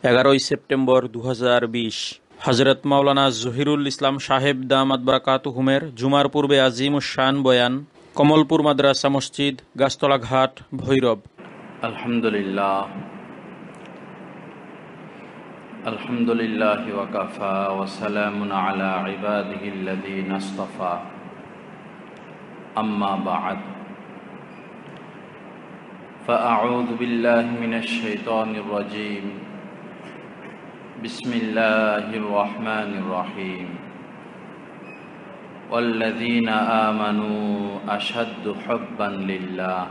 11 September 2020 Hazrat Maulana Zahirul ইসলাম সাহেব দামাত বারাকাতুহুমের জুমার পূর্বে আজিমুশ শান বয়ান, কমলপুর মাদ্রাসা মসজিদ, গাছতলা ঘাট, ভৈরব। আলহামদুলিল্লাহ আলহামদুলিল্লাহি ওয়া কাফা ওয়া সালামুন আলা ইবাদিহিল্লাযীনা ইসতাফা, আম্মা বা'দ। ফাআউযু বিল্লাহি মিনাশ শাইতানির রাজীম। বিসমিল্লাহির রহমানির রহিম। ওয়াল্লাযীনা আমানু আশাদ্দু হুব্বান লিল্লাহ।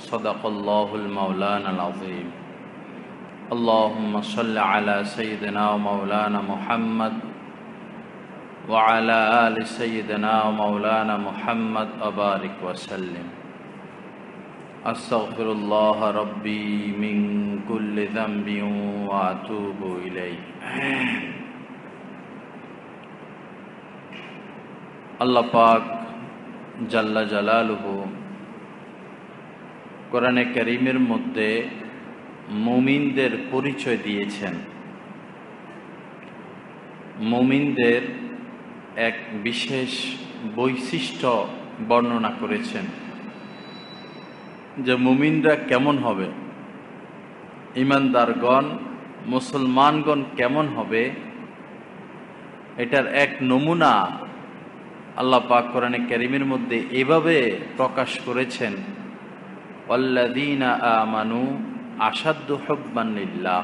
সাদাকাল্লাহুল মাওলানাল আযীম। اللهم صل على سيدنا ومولانا محمد وعلى آل سيدنا ومولانا محمد وبارك وسلم. أستغفر الله ربي من كل ذنب وأتوب إليه. আল্লাহ পাক জাল্লা জালালুহু কোরআনে কারীমের মধ্যে মুমিনদের পরিচয় দিয়েছেন। মুমিনদের এক বিশেষ বৈশিষ্ট্য বর্ণনা করেছেন যে মুমিনরা কেমন হবে, ঈমানদারগণ মুসলমানগণ কেমন হবে, এটার এক নমুনা আল্লাহ পাক কোরআনে কারীমের মধ্যে এভাবে প্রকাশ করেছেন, ওয়াল্লাযীনা আমানু আশাদ্দু হুব্বান লিল্লাহ।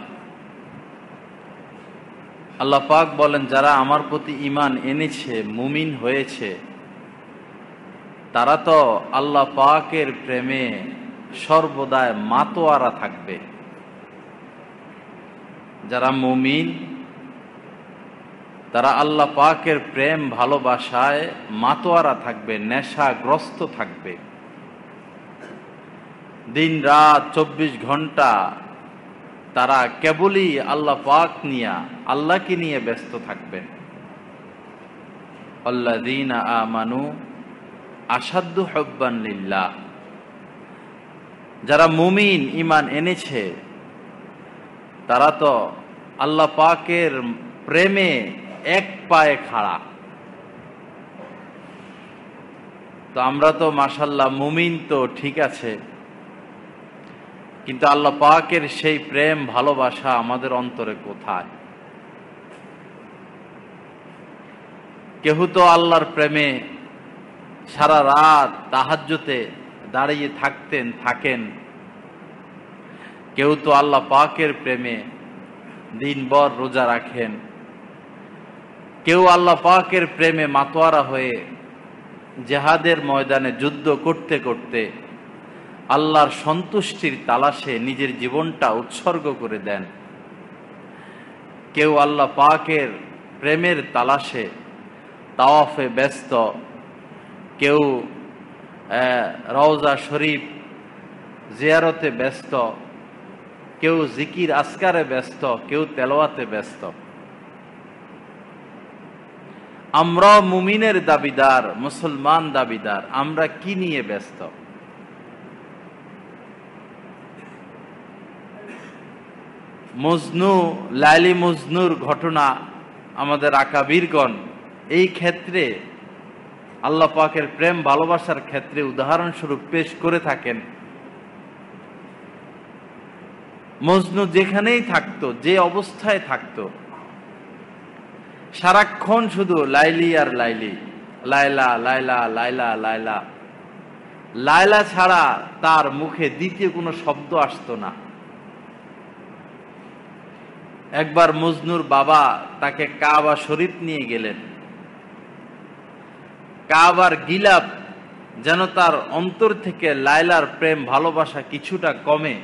আল্লাহ পাক বলেন, যারা আমার প্রতি ঈমান এনেছে, মুমিন হয়েছে, তারা তো আল্লাহ পাকের প্রেমে সর্বদাই মাতোয়ারা থাকবে। যারা মুমিন তারা আল্লাহ পাকের প্রেম ভালোবাসায় মাতোয়ারা থাকবে, নেশাগ্রস্ত থাকবে। দিন রাত 24 ঘন্টা তারা কেবলই আল্লাহ পাক নিয়ে, আল্লাহকে নিয়ে ব্যস্ত থাকবেন। আল্লাযীনা আমানু আশাদ্দু হুব্বান লিল্লাহ। যারা মুমিন ঈমান এনেছে তারা তো আল্লাহ পাকের প্রেমে এক পায়ে খাড়া। তো আমরা তো মাশাআল্লাহ মুমিন, তো ঠিক আছে, কিন্তু আল্লাহ পাকের সেই প্রেম ভালোবাসা আমাদের অন্তরে কোথায়? কেহ তো আল্লাহর প্রেমে সারা রাত তাহাজ্জুদে দাঁড়িয়ে থাকেন। কেউ তো আল্লাহ পাকের প্রেমে দিনভর রোজা রাখেন। কেউ আল্লাহ পাকের প্রেমে মাতোয়ারা হয়ে জিহাদের ময়দানে যুদ্ধ করতে করতে আল্লাহর সন্তুষ্টির তালাশে নিজের জীবনটা উৎসর্গ করে দেন। কেউ আল্লাহ পাকের প্রেমের তালাশে তাওয়াফে ব্যস্ত, কেউ রওজা শরীফ জিয়ারতে ব্যস্ত, কেউ জিকির আসকারে ব্যস্ত, কেউ তেলাওয়াতে ব্যস্ত। আমরা মুমিনের দাবিদার, মুসলমান দাবিদার, আমরা কি নিয়ে ব্যস্ত? মজনু, লাইলি মজনুর ঘটনা আমাদের আকাবিরগণ এই ক্ষেত্রে আল্লাহ পাকের প্রেম ভালোবাসার ক্ষেত্রে উদাহরণস্বরূপ পেশ করে থাকেন। মজনু যেখানেই থাকতো, যে অবস্থায় থাকতো, সারাক্ষণ শুধু লাইলি আর লাইলি, লাইলা লাইলা লাইলা লাইলা। লাইলা ছাড়া তার মুখে দ্বিতীয় কোনো শব্দ আসতো না। একবার মজনুর বাবা তাকে কাবা শরীফ নিয়ে গেলেন। কাবার গিলাফ যেন তার অন্তর থেকে লাইলার প্রেম ভালোবাসা কিছুটা কমে,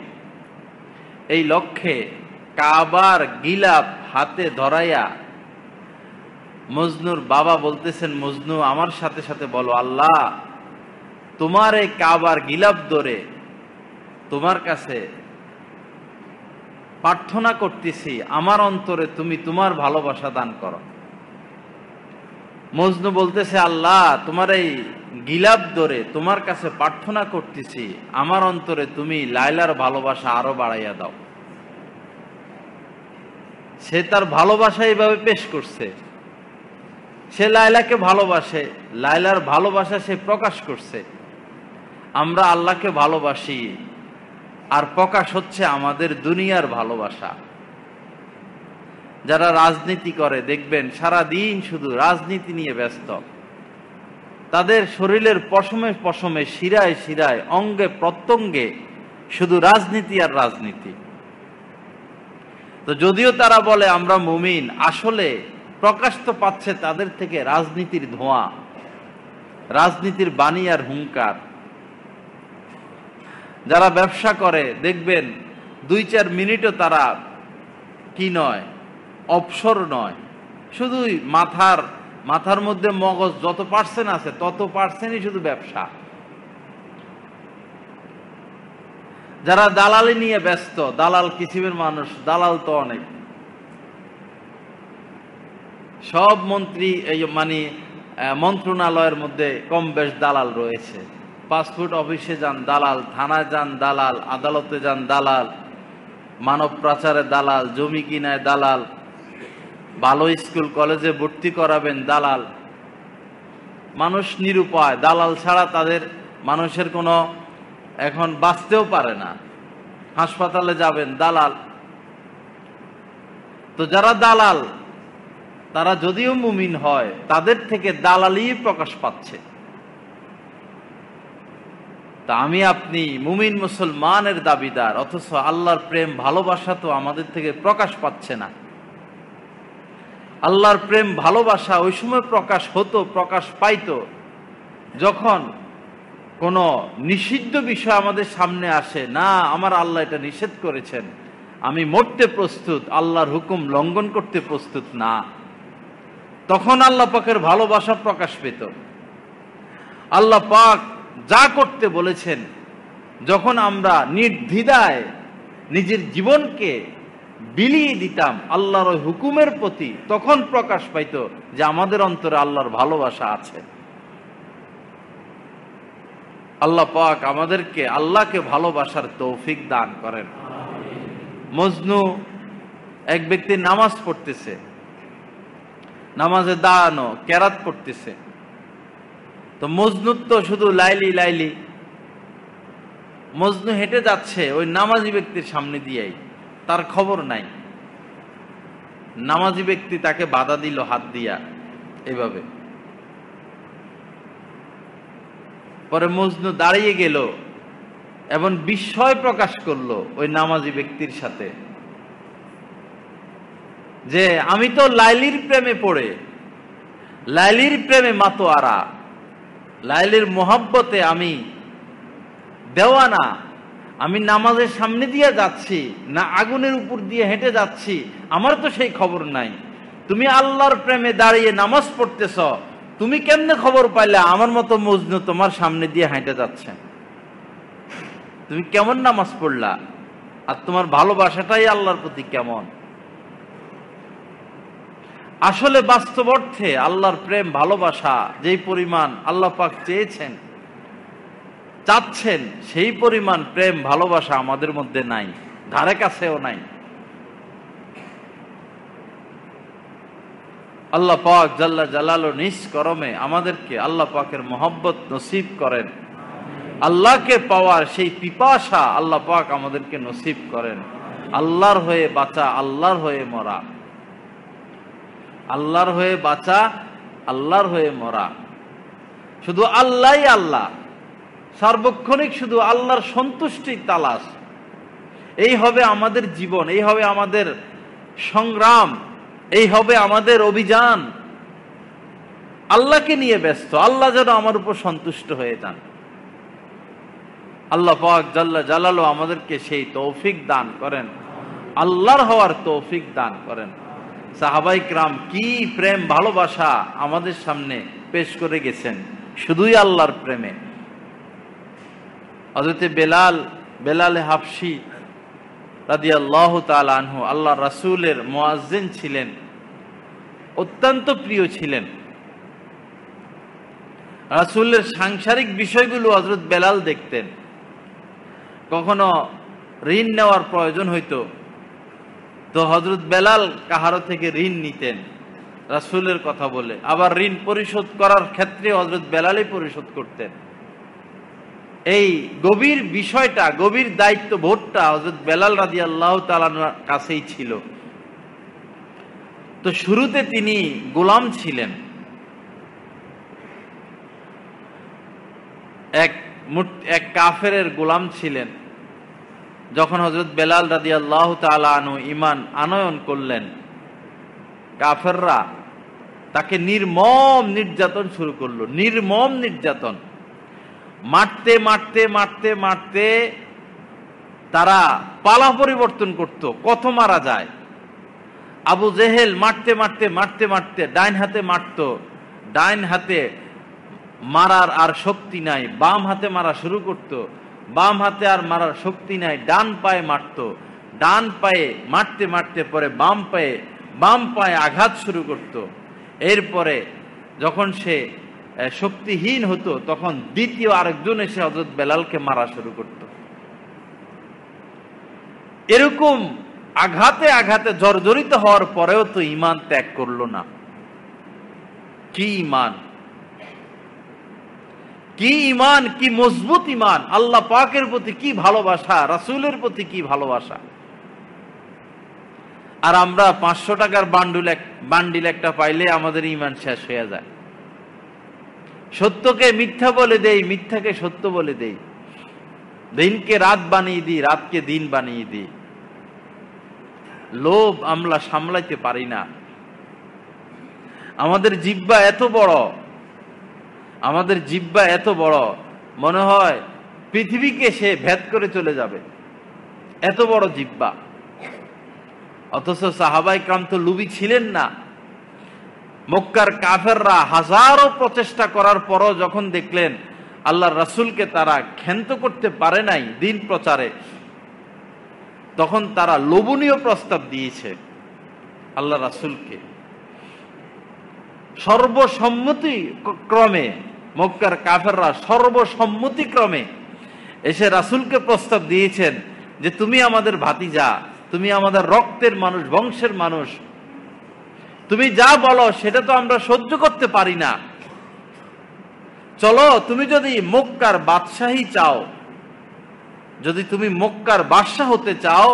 এই লক্ষ্যে কাবার গিলাফ হাতে ধরাইয়া মজনুর বাবা বলতেছেন, মজনু আমার সাথে সাথে বলো, আল্লাহ তোমার এই কাবার গিলাফ ধরে তোমার কাছে প্রার্থনা করতেছি, আমার অন্তরে তুমি তোমার ভালোবাসা দান করো। মজনু বলতেছে, আল্লাহ তোমার এই গিলাফ ধরে তোমার কাছে প্রার্থনা করতেছি, আমার অন্তরে তুমি লাইলার ভালোবাসা আরো বাড়াইয়া দাও। সে তার ভালোবাসা এইভাবে পেশ করছে। সে লায়লাকে ভালোবাসে, লায়লার ভালোবাসা সে প্রকাশ করছে। আমরা আল্লাহকে ভালোবাসি, আর প্রকাশ হচ্ছে আমাদের দুনিয়ার ভালোবাসা। যারা রাজনীতি করে দেখবেন সারা দিন শুধু রাজনীতি নিয়ে ব্যস্ত, তাদের শরীরের পশমে পশমে, শিরায় শিরায়, অঙ্গে প্রত্যঙ্গে শুধু রাজনীতি আর রাজনীতি। তো যদিও তারা বলে আমরা মুমিন, আসলে প্রকাশ তো পাচ্ছে তাদের থেকে রাজনীতির ধোঁয়া, রাজনীতির বাণী আর হুঙ্কার। যারা ব্যবসা করে দেখবেন 2-4 মিনিটও তারা কি নয়, অবসর নয়, শুধুই মাথার মধ্যে মগজ যত পার্সেন্ট আছে তত পার্সেন্টই শুধু ব্যবসা। যারা দালালি নিয়ে ব্যস্ত, দালাল কিসিমের মানুষ, দালাল তো অনেক। সব মন্ত্রী মন্ত্রণালয়ের মধ্যে কম বেশ দালাল রয়েছে। পাসপোর্ট অফিসে যান দালাল, থানায় যান দালাল, আদালতে যান দালাল, মানব পাচারে দালাল, জমি কিনায় দালাল, ভালো স্কুল কলেজে ভর্তি করাবেন দালাল। মানুষ নিরুপায়, দালাল ছাড়া তাদের মানুষের কোনো এখন বাঁচতেও পারে না। হাসপাতালে যাবেন দালাল। তো যারা দালাল তারা যদিও মুমিন হয়, তাদের থেকে দালালি প্রকাশ পাচ্ছে। তা আমি আপনি মুমিন মুসলমানের দাবিদার, অথচ আল্লাহর প্রেম ভালোবাসা তো আমাদের থেকে প্রকাশ পাচ্ছে না। আল্লাহর প্রেম ভালোবাসা ওই সময় প্রকাশ হতো, প্রকাশ পাইতো যখন কোন নিষিদ্ধ বিষয় আমাদের সামনে আসে। না, আমার আল্লাহ এটা নিষেধ করেছেন, আমি মরতে প্রস্তুত, আল্লাহর হুকুম লঙ্ঘন করতে প্রস্তুত না, তখন আল্লাহ পাকের ভালোবাসা প্রকাশ পেত। আল্লাহ পাক যা করতে বলেছেন, যখন আমরা নির্দ্বিধায় নিজের জীবনকে বিলিয়ে দিতাম আল্লাহর ওই হুকুমের প্রতি, তখন প্রকাশ পাইত যে আমাদের অন্তরে আল্লাহর ভালোবাসা আছে। আল্লাহ পাক আমাদেরকে আল্লাহকে ভালোবাসার তৌফিক দান করেন। মজনু এক ব্যক্তি নামাজ পড়তেছে, নামাজে দাঁড়ানো, কেরাত পড়তেছে। তো মজনু তো শুধু লাইলি লাইলি, মজনু হেঁটে যাচ্ছে ওই নামাজি ব্যক্তির সামনে দিয়েই, তার খবর নাই। নামাজি ব্যক্তি তাকে বাধা দিল হাত দিয়া এভাবে। পরে মজনু দাঁড়িয়ে গেল এবং বিস্ময় প্রকাশ করলো ওই নামাজি ব্যক্তির সাথে, যে আমি তো লাইলির প্রেমে পড়ে, লাইলির প্রেমে মাতোয়ারা, লাইলির মোহাব্বতে আমি দেওয়ানা, আমি নামাজের সামনে দিয়ে যাচ্ছি না আগুনের উপর দিয়ে হেঁটে যাচ্ছি, আমার তো সেই খবর নাই। তুমি আল্লাহর প্রেমে দাঁড়িয়ে নামাজ পড়তেছ, তুমি কেমনে খবর পাইলে আমার মতো মজনু তোমার সামনে দিয়ে হেঁটে যাচ্ছে? তুমি কেমন নামাজ পড়লা? আর তোমার ভালোবাসাটাই আল্লাহর প্রতি কেমন? আসলে বাস্তব অর্থে আল্লাহর প্রেম ভালোবাসা যেই পরিমাণ আল্লাহ পাক চেয়েছেন, চাচ্ছেন, সেই পরিমাণ প্রেম ভালোবাসা আমাদের মধ্যে নাই, ধারে কাছেও নাই। আল্লাহ পাক জাল্লা জালালু নিজ করমে আমাদেরকে আল্লাহ পাকের মহব্বত নসিব করেন। আল্লাহকে পাওয়ার সেই পিপাসা আল্লাহ পাক আমাদেরকে নসিব করেন। আল্লাহর হয়ে বাঁচা, আল্লাহর হয়ে মরা, আল্লাহর হয়ে বাঁচা, আল্লাহর হয়ে মরা। শুধু আল্লাহই আল্লাহ, সার্বক্ষণিক শুধু আল্লাহর সন্তুষ্টির তালাশ। এই হবে আমাদের জীবন, এই হবে আমাদের সংগ্রাম, এই হবে আমাদের অভিযান। আল্লাহকে নিয়ে ব্যস্ত, আল্লাহ যেন আমার উপর সন্তুষ্ট হয়ে যান। আল্লাহ পাক জাল্লা জালালু আমাদেরকে সেই তৌফিক দান করেন, আল্লাহর হওয়ার তৌফিক দান করেন। সাহাবায়ে কিরাম কি প্রেম ভালোবাসা আমাদের সামনে পেশ করে গেছেন, শুধুই আল্লাহর প্রেমে। হযরত বেলাল হাবশী রাদিয়াল্লাহু তাআলা আনহু আল্লাহ রাসূলের মুয়াজ্জিন ছিলেন, অত্যন্ত প্রিয় ছিলেন। রাসূলের সাংসারিক বিষয়গুলো হযরত বেলাল দেখতেন। কখনো ঋণ নেওয়ার প্রয়োজন হইতো, তো হযরত বেলাল কাহারো থেকে ঋণ নিতেন রাসূলের কথা বলে, আবার ঋণ পরিশোধ করার ক্ষেত্রে হযরত বেলালই পরিশোধ করতেন। এই গভীর বিষয়টা, গভীর দায়িত্ববোধটা হযরত বেলাল রাদিয়াল্লাহু তাআলার কাছেই ছিল। তো শুরুতে তিনি গোলাম ছিলেন, এক কাফেরের গোলাম ছিলেন। যখন হযরত বেলাল রাদিয়াল্লাহু তাআলা আনহু ঈমান আনয়ন করলেন, কাফেররা তাকে নির্মম নির্যাতন শুরু করলো, নির্মম নির্যাতন। মারতে মারতে মারতে মারতে তারা পালা পরিবর্তন করত, কত মারা যায়। আবু জেহেল মারতে মারতে মারতে মারতে ডাইন হাতে মারত, ডাইন হাতে মারার আর শক্তি নাই, বাম হাতে মারা শুরু করত, বাম হাতে আর মারার শক্তি নাই, ডান পায়ে মারত, ডান পায়ে মারতে মারতে পরে বাম পায়ে আঘাত শুরু করত। এরপরে যখন সে শক্তিহীন হতো তখন দ্বিতীয় আরেকজন এসে হযরত বেলালকে মারা শুরু করত। এরকম আঘাতে আঘাতে জর্জরিত হওয়ার পরেও তো ঈমান ত্যাগ করলো না। কি ঈমান, কি ঈমান, কি মজবুত ঈমান! আল্লাহ পাকের প্রতি কি ভালোবাসা, রাসূলের প্রতি কি ভালোবাসা! আর আমরা 500 টাকার বান্ডিল একটা পাইলে আমাদের ঈমান শেষ হয়ে যায়। সত্যকে মিথ্যা বলে দেই, মিথ্যাকে সত্য বলে দেই, দিনকে রাত বানিয়ে দিই, রাতকে দিন বানিয়ে দিই। লোভ আমরা সামলাইতে পারি না। আমাদের জিহ্বা এত বড়, আমাদের জিহ্বা এত বড়, মনে হয় পৃথিবীকে সে ভেদ করে চলে যাবে, এত বড় জিহ্বা। অথচ সাহাবায়ে কেরাম তো লোভী ছিলেন না। মক্কার কাফেররা হাজারো প্রচেষ্টা করার পরও যখন দেখলেন আল্লাহর রাসূলকে তারা ক্ষান্ত করতে পারে নাই দিন প্রচারে, তখন তারা লোভনীয় প্রস্তাব দিয়েছে আল্লাহ রাসূলকে। সর্বসম্মতি ক্রমে মক্কার কাফেররা সর্বসম্মতি ক্রমে এসে রাসূলকে প্রস্তাব দিয়েছেন যে তুমি আমাদের ভাতিজা, তুমি আমাদের রক্তের মানুষ, বংশের মানুষ, তুমি যা বলো সেটা তো আমরা সহ্য করতে পারি না। চলো, তুমি যদি মক্কার বাদশাহী চাও, যদি তুমি মক্কার বাদশাহ হতে চাও,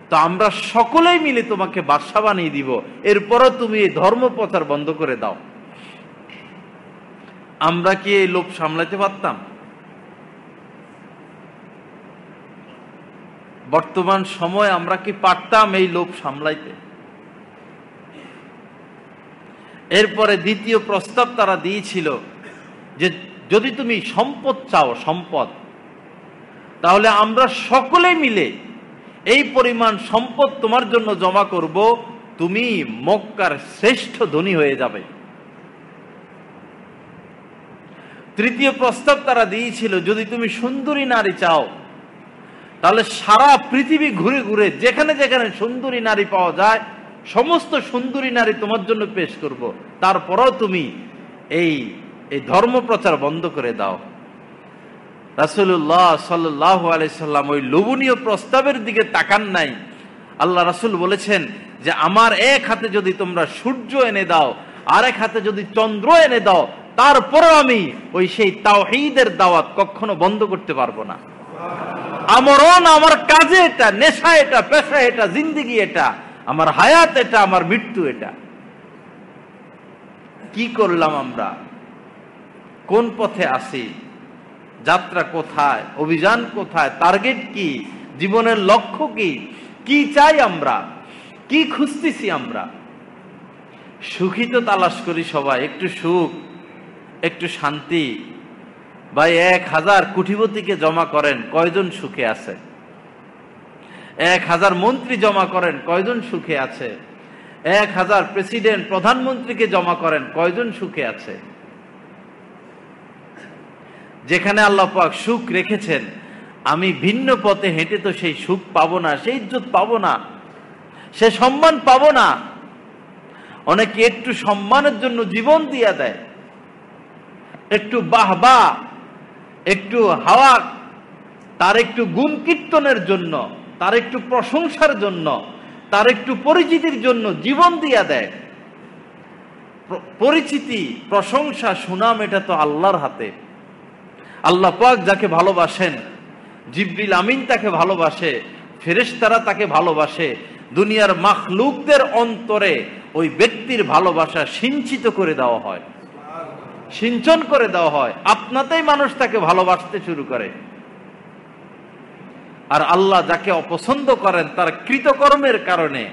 তো আমরা সকলেই মিলে তোমাকে বাদশাহ বানিয়ে দিব, এরপরও তুমি এই ধর্ম প্রচার বন্ধ করে দাও। আমরা কি এই লোভ সামলাতে পারতাম? বর্তমান সময় আমরা কি পারতাম এই লোভ সামলাইতে? এরপরে দ্বিতীয় প্রস্তাব তারা দিয়েছিল যে যদি তুমি সম্পদ চাও, সম্পদ, তাহলে আমরা সকলে মিলে এই পরিমাণ সম্পদ তোমার জন্য জমা করব, তুমি মক্কার শ্রেষ্ঠ ধনী হয়ে যাবে। তৃতীয় প্রস্তাব তারা দিয়েছিল যদি তুমি সুন্দরী নারী চাও, তাহলে সারা পৃথিবী ঘুরে ঘুরে যেখানে যেখানে সুন্দরী নারী পাওয়া যায় সমস্ত সুন্দরী নারী তোমার জন্য পেশ করব, তারপরও তুমি এই ধর্ম প্রচার বন্ধ করে দাও। রাসূলুল্লাহ সাল্লাল্লাহু আলাইহি সাল্লাম ওই লোভনীয় প্রস্তাবের দিকে তাকান নাই। আল্লাহ রাসূল বলেছেন যে আমার এক হাতে যদি তোমরা সূর্য এনে দাও, আরেক হাতে যদি চন্দ্র এনে দাও, তারপরও আমি ওই সেই তাওহীদের দাওয়াত কখনো বন্ধ করতে পারবো না। আমরণ, আমার কাজে এটা, নেশা এটা, পেশা এটা, জিন্দেগি এটা, আমার হায়াত এটা, আমার মৃত্যু এটা। কি করলাম আমরা? কোন পথে আছি? যাত্রা কোথায়? অভিযান কোথায়? টার্গেট কি? জীবনের লক্ষ্য কি? কি চাই আমরা? কি খুঁজতেছি আমরা? সুখী তো তালাশ করি সবাই, একটু সুখ, একটু শান্তি। ভাই 1000 কোটিপতিকে জমা করেন, কয়জন সুখে আছে? 1000 মন্ত্রী জমা করেন, কয়জন সুখে আছে? 1000 প্রেসিডেন্ট, প্রধানমন্ত্রীকে জমা করেন, কয়জন সুখে আছে? যেখানে আল্লাহ পাক সুখ রেখেছেন, আমি ভিন্ন পথে হেঁটে তো সেই সুখ পাবো না, সেই ইজ্জত পাবো না, সে সম্মান পাবো না। অনেকে একটু সম্মানের জন্য জীবন দিয়ে দেয়, একটু বাহবা, একটু হাওয়া, তার একটু গুণ কীর্তনের জন্য, তার একটু প্রশংসার জন্য তার একটু পরিচিতির জন্য জীবন দিয়া দেয়। পরিচিতি, প্রশংসা, সুনাম এটা তো আল্লাহর হাতে। আল্লাহ পাক যাকে ভালোবাসেন, জিবরিল আমিন তাকে ভালোবাসে, ফেরেশতারা তাকে ভালোবাসে, দুনিয়ার মাখলুকদের অন্তরে ওই ব্যক্তির ভালোবাসা সিঞ্চিত করে দেওয়া হয়, সিঞ্চন করে দেওয়া হয়। আপনাতেই মানুষ তাকে ভালোবাসতে শুরু করে। আর আল্লাহ যাকে অপছন্দ করেন তার কৃতকর্মের কারণে,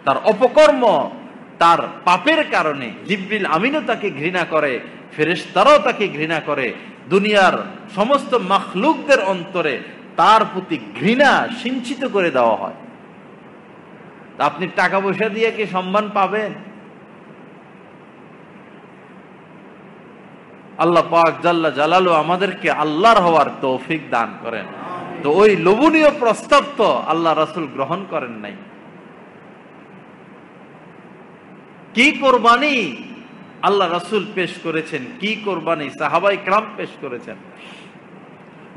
তার অপকর্ম, তার পাপের কারণে জিবরিল আমিনও তাকে ঘৃণা করে, ফেরেশতারাও তাকে ঘৃণা করে। দুনিয়ার সমস্ত মাখলুকদের অন্তরে তার প্রতি ঘৃণা সিঞ্চিত করে দেওয়া হয়। আপনি টাকা পয়সা দিয়ে কি সম্মান পাবেন? আল্লাহ পাক জাল্লা জালালু আমাদেরকে আল্লাহর হওয়ার তৌফিক দান করেন। তো ওই লোভনীয় প্রস্তাব তো আল্লাহ রাসূল গ্রহণ করেন নাই। কি কোরবানি আল্লাহ রাসূল পেশ করেছেন, কি কোরবানি সাহাবায়ে কেরাম পেশ করেছেন।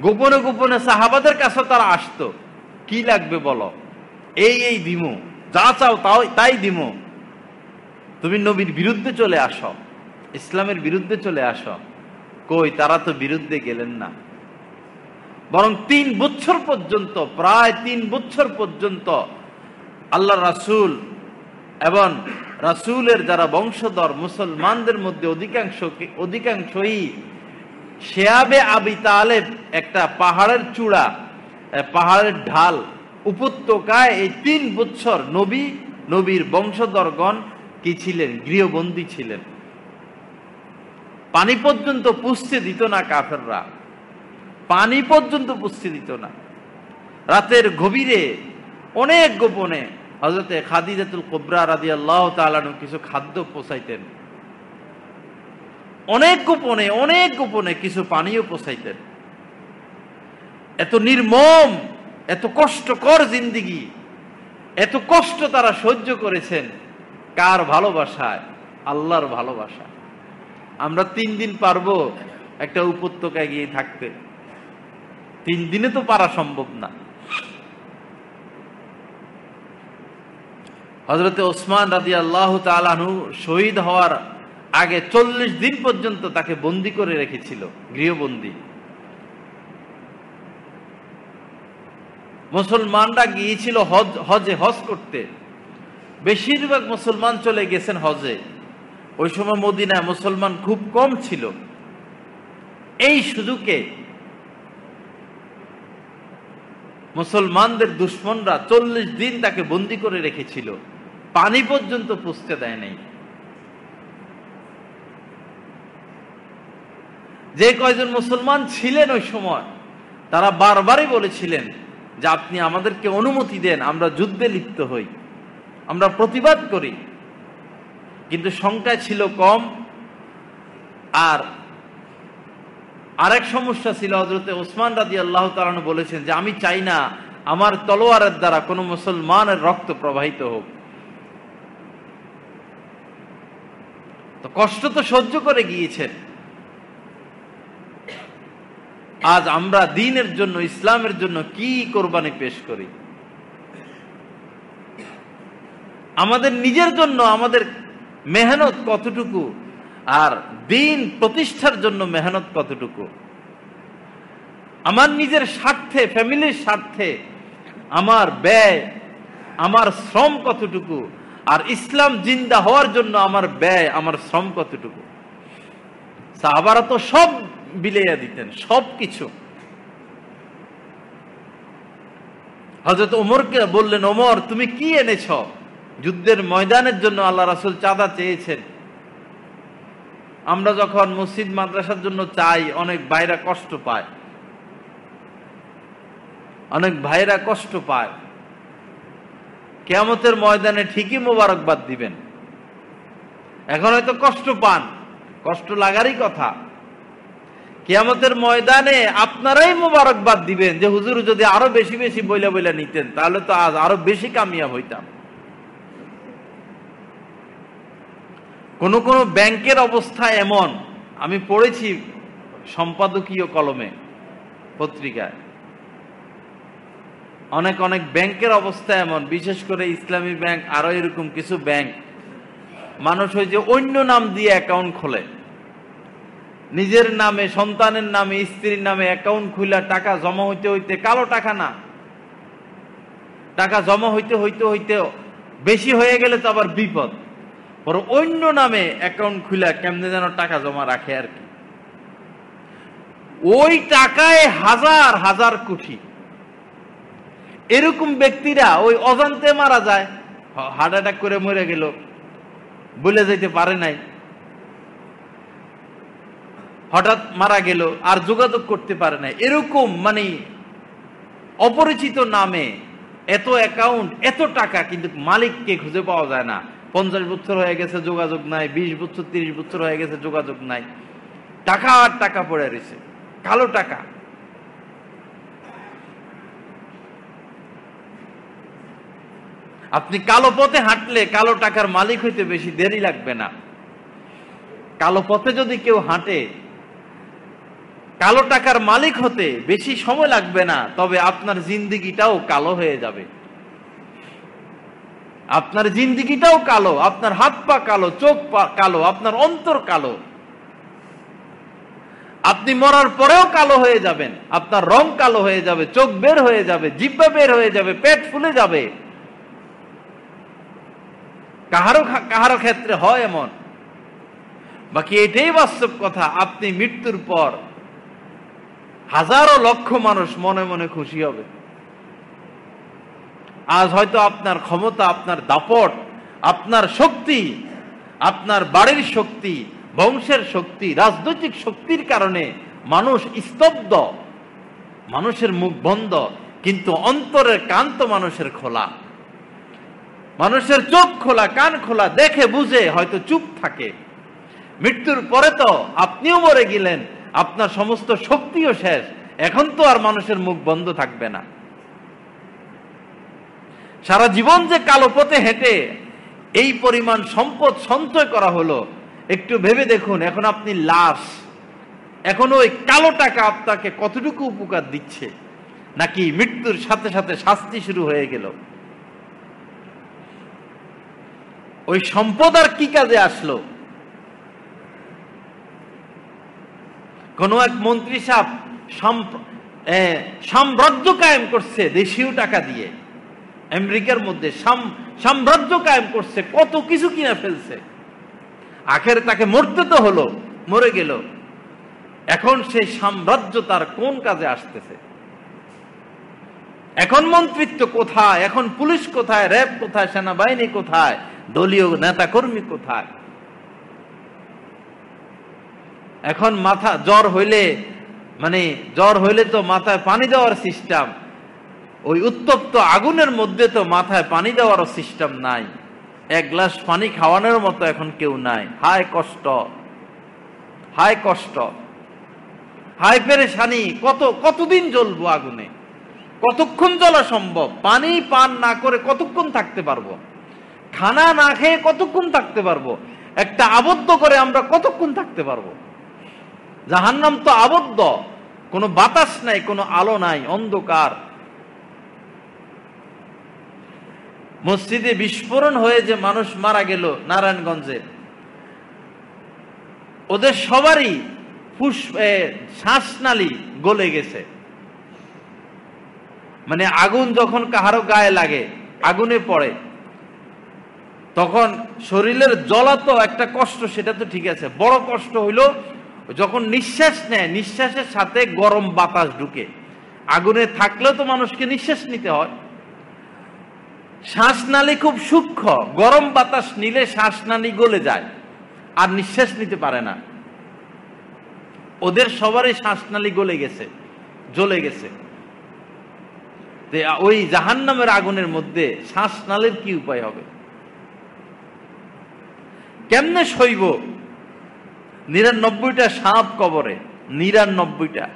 গোপনে গোপনে সাহাবাদের কাছে তারা আসতো, কি লাগবে বলো, এই দিমু, যা চাও তাই দিমু, তুমি নবীর বিরুদ্ধে চলে আসো, ইসলামের বিরুদ্ধে চলে আসো। কই, তারা তো বিরুদ্ধে গেলেন না, বরং 3 বছর পর্যন্ত, প্রায় 3 বছর পর্যন্ত আল্লাহ রাসূল এবং রাসূলের যারা বংশধর মুসলমানদের মধ্যে অধিকাংশই শেয়াবে আবি তালেব, একটা পাহাড়ের চূড়া, পাহাড়ের ঢাল, উপত্যকায় এই 3 বছর নবীর বংশধরগণ কি ছিলেন? গৃহবন্দী ছিলেন। পানি পর্যন্ত পুষতে দিত না কাফেররা, পানি পর্যন্ত পুষতে দিত না। রাতের গভীরে অনেক গোপনে হযরতে খাদিজাতুল কুবরা রাদিয়াল্লাহু তাআলা কিছু খাদ্য পৌঁছাইতেন, অনেক গোপনে কিছু পানীয় পৌঁছাইতেন। এত নির্মম, এত কষ্টকর জিন্দেগি, এত কষ্ট তারা সহ্য করেছেন। কার ভালোবাসায়? আল্লাহর ভালোবাসা। আমরা 3 দিন পারবো একটা উপত্যকায় গিয়ে থাকতে? 3 দিনে তো পারা সম্ভব না। হযরতে ওসমান রাদিয়াল্লাহু তাআলা আনহু শহীদ হওয়ার আগে 40 দিন পর্যন্ত তাকে বন্দী করে রেখেছিল, গৃহবন্দী। মুসলমানরা গিয়েছিল হজ করতে, বেশিরভাগ মুসলমান চলে গেছেন হজে। ওই সময় মদিনায় মুসলমান খুব কম ছিল। এই সুযোগে মুসলমানদের দুশমনরা 40 দিন তাকে বন্দী করে রেখেছিল, পানি পর্যন্ত পুষতে দেয় নাই। যে কয়জন মুসলমান ছিলেন ওই সময়, তারা বারবারই বলেছিলেন যে আপনি আমাদেরকে অনুমতি দেন, আমরা যুদ্ধে লিপ্ত হই, আমরা প্রতিবাদ করি। কিন্তু সংখ্যা ছিল কম। আর আরেক সমস্যা ছিল, হযরতে ওসমান রাদিয়াল্লাহু তাআলা আনহু বলেছেন যে আমি চাই না আমার তলোয়ারের দ্বারা কোনো মুসলমানের রক্ত প্রবাহিত হোক। তো কষ্ট তো সহ্য করে গিয়েছেন। আজ আমরা দ্বীনের জন্য, ইসলামের জন্য কি কোরবানি পেশ করি? আমাদের নিজের জন্য আমাদের মেহনত কতটুকু, আর দ্বীন প্রতিষ্ঠার জন্য মেহনত কতটুকু? আমার নিজের স্বার্থে, ফ্যামিলির স্বার্থে আমার ব্যয়, আমার শ্রম কতটুকু, আর ইসলাম জিন্দা হওয়ার জন্য আমার ব্যয়, আমার শ্রম কতটুকু? সাহাবারা তো সব বিলিয়ে দিতেন, সবকিছু। হযরত ওমরকে বললেন, ওমর তুমি কি এনেছ? যুদ্ধের ময়দানের জন্য আল্লাহ রাসূল চাঁদা চেয়েছেন। আমরা যখন মসজিদ মাদ্রাসার জন্য চাই, অনেক ভাইরা কষ্ট পায়, অনেক ভাইরা কষ্ট পায়। কিয়ামতের ময়দানে ঠিকই মোবারকবাদ দিবেন। এখন হয়তো কষ্ট পান, কষ্ট লাগারই কথা। কিয়ামতের ময়দানে আপনারাই মোবারকবাদ দিবেন যে হুজুর যদি আরো বেশি বেশি বইলা নিতেন, তাহলে তো আজ আরো বেশি কামিয়াব হইতাম। কোন কোন ব্যাংকের অবস্থা এমন, আমি পড়েছি সম্পাদকীয় কলমে, পত্রিকায়, অনেক অনেক ব্যাংকের অবস্থা এমন, বিশেষ করে ইসলামী ব্যাংক, আরো এরকম কিছু ব্যাংক, মানুষ ওই যে অন্য নাম দিয়ে অ্যাকাউন্ট খোলে, নিজের নামে, সন্তানের নামে, স্ত্রীর নামে অ্যাকাউন্ট খুলে টাকা জমা হইতে হইতে, কালো টাকা না, টাকা জমা হইতে হইতে হইতে বেশি হয়ে গেলে তো আবার বিপদ, পরে অন্য নামে অ্যাকাউন্ট খুলে কেমনে যেন টাকা জমা রাখে আর কি। ওই টাকায় হাজার হাজার কোটি। এরকম ব্যক্তিরা ওই অজান্তে মারা যায়, হার্ট অ্যাটাক করে মরে গেল, বলে যেতে পারে নাই, হঠাৎ মারা গেল, আর যোগাযোগ করতে পারে নাই। এরকম মানে অপরিচিত নামে এত অ্যাকাউন্ট, এত টাকা, কিন্তু মালিককে খুঁজে পাওয়া যায় না। 50 বছর হয়ে গেছে যোগাযোগ নাই, 20 বছর 30 বছর হয়ে গেছে যোগাযোগ নাই, টাকা আর টাকা পড়ে রয়েছে, কালো টাকা। আপনি কালো পথে হাঁটলে কালো টাকার মালিক হইতে বেশি দেরি লাগবে না। কালো পথে যদি কেউ হাঁটে, কালো টাকার মালিক হতে বেশি সময় লাগবে না, তবে আপনার জিন্দেগিটাও কালো হয়ে যাবে। আপনার জিন্দেগিটাও কালো, আপনার হাত পা কালো, চোখ কালো, আপনার অন্তর কালো। আপনি মরার পরেও কালো হয়ে যাবেন, আপনার রং কালো হয়ে যাবে, চোখ বের হয়ে যাবে, জিহ্বা বের হয়ে যাবে, পেট ফুলে যাবে। কাহারো কাহারো ক্ষেত্রে হয় এমন। বাকি এটাই বাস্তব কথা, আপনি মৃত্যুর পর হাজারো লক্ষ মানুষ মনে মনে খুশি হবে। আজ হয়তো আপনার ক্ষমতা, আপনার দাপট, আপনার শক্তি, আপনার বাড়ির শক্তি, বংশের শক্তি, রাজনৈতিক শক্তির কারণে মানুষ স্তব্ধ, মানুষের মুখ বন্ধ, কিন্তু অন্তরের কান তো মানুষের খোলা, মানুষের চোখ খোলা, কান খোলা, দেখে বুঝে হয়তো চুপ থাকে। মৃত্যুর পরে তো আপনিও মরে গেলেন, আপনার সমস্ত শক্তিও শেষ, এখন তো আর মানুষের মুখ বন্ধ থাকবে না। সারা জীবন যে কালো পথে হেঁটে এই পরিমাণ সম্পদ সঞ্চয় করা হলো, একটু ভেবে দেখুন, এখন আপনি লাশ, এখন ওই কালো টাকা আপনাকে কতটুকু উপকার দিচ্ছে, নাকি মৃত্যুর সাথে সাথে শাস্তি শুরু হয়ে গেল? ওই সম্পদ আর কি কাজে আসলো? কোন এক মন্ত্রী সাহেব সাম্রাজ্য কায়েম করছে দেশীয় টাকা দিয়ে, আমেরিকার মধ্যে সাম্রাজ্য কায়েম করছে, কত কিছু কিনে ফেলছে, আখের তাকে মরতে তো হলো, মরে গেল। এখন সেই সাম্রাজ্য তার কোন কাজে আসতেছে? এখন মন্ত্রিত্ব কোথায়? এখন পুলিশ কোথায়? র্যাব কোথায়? সেনাবাহিনী কোথায়? দলীয় নেতা কর্মী কোথায়? এখন মাথা জ্বর হইলে তো মাথায় পানি দেওয়ার সিস্টেম, ওই উত্তপ্ত আগুনের মধ্যে তো মাথায় পানি দেওয়ার সিস্টেম নাই, এক গ্লাস পানি খাওয়ানোর মতো এখন কেউ নাই। হায় কষ্ট, হায় কষ্ট, হায় পেরেশানি। কতদিন জ্বলবো আগুনে? কতক্ষণ জ্বলা সম্ভব? পানি পান না করে কতক্ষণ থাকতে পারবো? খানা না খেয়ে কতক্ষণ থাকতে পারবো? একটা আবদ্ধ করে আমরা কতক্ষণ থাকতে পারবো? জাহান্নাম তো আবদ্ধ, কোনো বাতাস নাই, কোনো আলো নাই, অন্ধকার। মসজিদে বিস্ফোরণ হয়ে যে মানুষ মারা গেল নারায়ণগঞ্জে, ওদের সবারই শ্বাসনালী গলে গেছে। মানে আগুন যখন কাহারো গায়ে লাগে, আগুনে পড়ে, তখন শরীরের জ্বলা তো একটা কষ্ট, সেটা তো ঠিক আছে। বড় কষ্ট হইল যখন নিঃশ্বাস নেয়, নিঃশ্বাসের সাথে গরম বাতাস ঢুকে। আগুনে থাকলেও তো মানুষকে নিঃশ্বাস নিতে হয়। শ্বাসনালী খুব সূক্ষ্ম, গরম বাতাস নিলে শ্বাসনালী গলে যায়, আর নিঃশ্বাস নিতে পারে না। ওদের সবারই শ্বাসনালী গলে গেছে, জ্বলে গেছে। ওই জাহান্নামের আগুনের মধ্যে শ্বাসনালীর কি উপায় হবে? কেমনে সইব? 99টা সাপ কবরে, 99টা।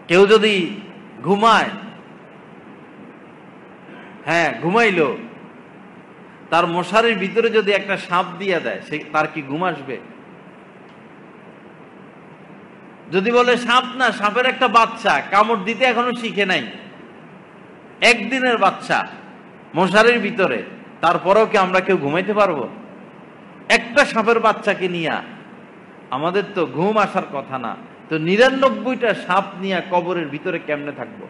কেউ যদি ঘুমায়, হ্যাঁ ঘুমাইলো, তার মশারির ভিতরে যদি একটা সাপ দিয়ে দেয়, তার কি ঘুম আসবে? যদি বলে সাপ না, সাপের একটা বাচ্চা, কামড় দিতে এখনো শিখে নাই, একদিনের বাচ্চা মশারির ভিতরে, তারপরেও কি আমরা কেউ ঘুমাইতে পারবো? একটা সাপের বাচ্চাকে নিয়ে আমাদের তো ঘুম আসার কথা না, তো 99টা সাপ নিয়ে কবরের ভিতরে কেমনে থাকবো?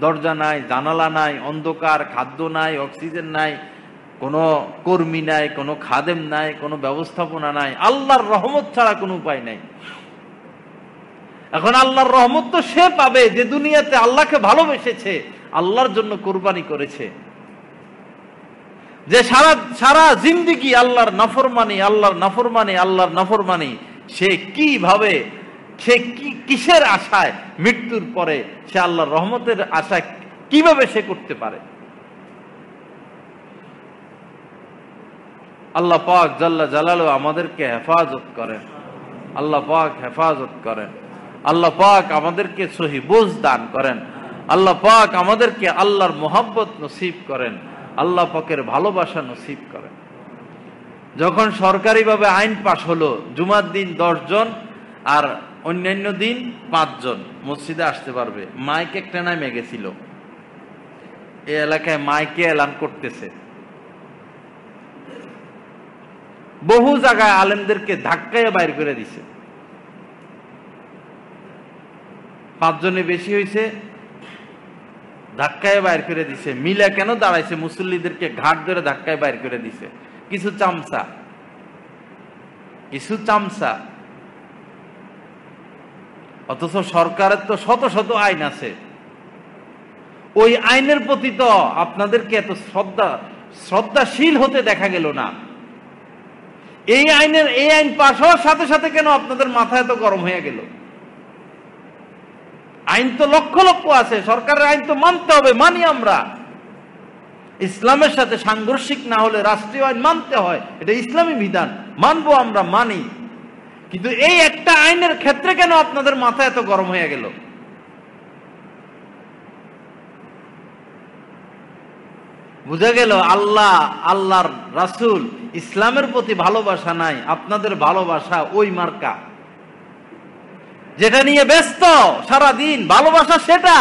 দরজা নাই, জানালা নাই, অন্ধকার, খাদ্য নাই, অক্সিজেন নাই, কোনো কর্মী নাই, কোনো খাদেম নাই, কোনো ব্যবস্থাপনা নাই, আল্লাহর রহমত ছাড়া কোনো উপায় নাই। এখন আল্লাহর রহমত তো সে পাবে যে দুনিয়াতে আল্লাহকে ভালোবেসেছে, আল্লাহর জন্য কোরবানি করেছে, যে সারা সারা জিন্দেগি আল্লাহর নাফরমানি, আল্লাহর নাফরমানি, আল্লাহর নাফরমানি, সে কিভাবে, সে কিসের আশায় মৃত্যুর পরে সে আল্লাহর রহমতের আশায় কিভাবে সে করতে পারে? আল্লাহ পাক জাল্লা জালালু আমাদেরকে হেফাজত করেন, আল্লাহ পাক হেফাজত করেন, আল্লাহ পাক আমাদেরকে সহি বুঝ দান করেন, আল্লাহ পাক আমাদেরকে আল্লাহর মোহাব্বত নসিব করেন, আল্লাহ পাকের ভালোবাসা নসিব করেন। যখন সরকারিভাবে আইন পাশ হলো জুমার দিন 10 জন আর অন্যান্য দিন 5 জন মসজিদে আসতে পারবে, মাইক একটা নামে গেছিল, এই এলাকায় মাইকে এলান করতেছে, বহু জায়গায় আলেমদেরকে ধাক্কায় বাইর করে দিছে। 5 জনে বেশি হয়েছে, ধাক্কায় বাইর করে দিছে। মিলা কেন দাঁড়াইছে? মুসল্লিদেরকে ঘাট ধরে ধাক্কায় বাইর করে দিছে কিছু চামচা, কিছু চামচা। অথচ সরকারের তো শত শত আইন আছে, ওই আইনের প্রতি তো আপনাদেরকে এত শ্রদ্ধাশীল হতে দেখা গেল না। এই আইন পাশ হওয়ার সাথে সাথে কেন আপনাদের মাথা এত গরম হয়ে গেল? আইন তো লক্ষ লক্ষ আছে, সরকারের আইন তো মানতে হবে, মানি আমরা। ইসলামের সাথে সাংঘর্ষিক না হলে রাষ্ট্রীয় আইন মানতে হয়, এটা ইসলামী বিধান, মানবো আমরা, মানি। কিন্তু এই একটা আইনের ক্ষেত্রে কেন আপনাদের মাথা এত গরম হয়ে গেল? বুঝা গেল আল্লাহ, আল্লাহর রাসূল, ইসলামের প্রতি ভালোবাসা নাই, আপনাদের ভালোবাসা ওই মার্কা যেটা নিয়ে ব্যস্ত সারাদিন, ভালোবাসা সেটা।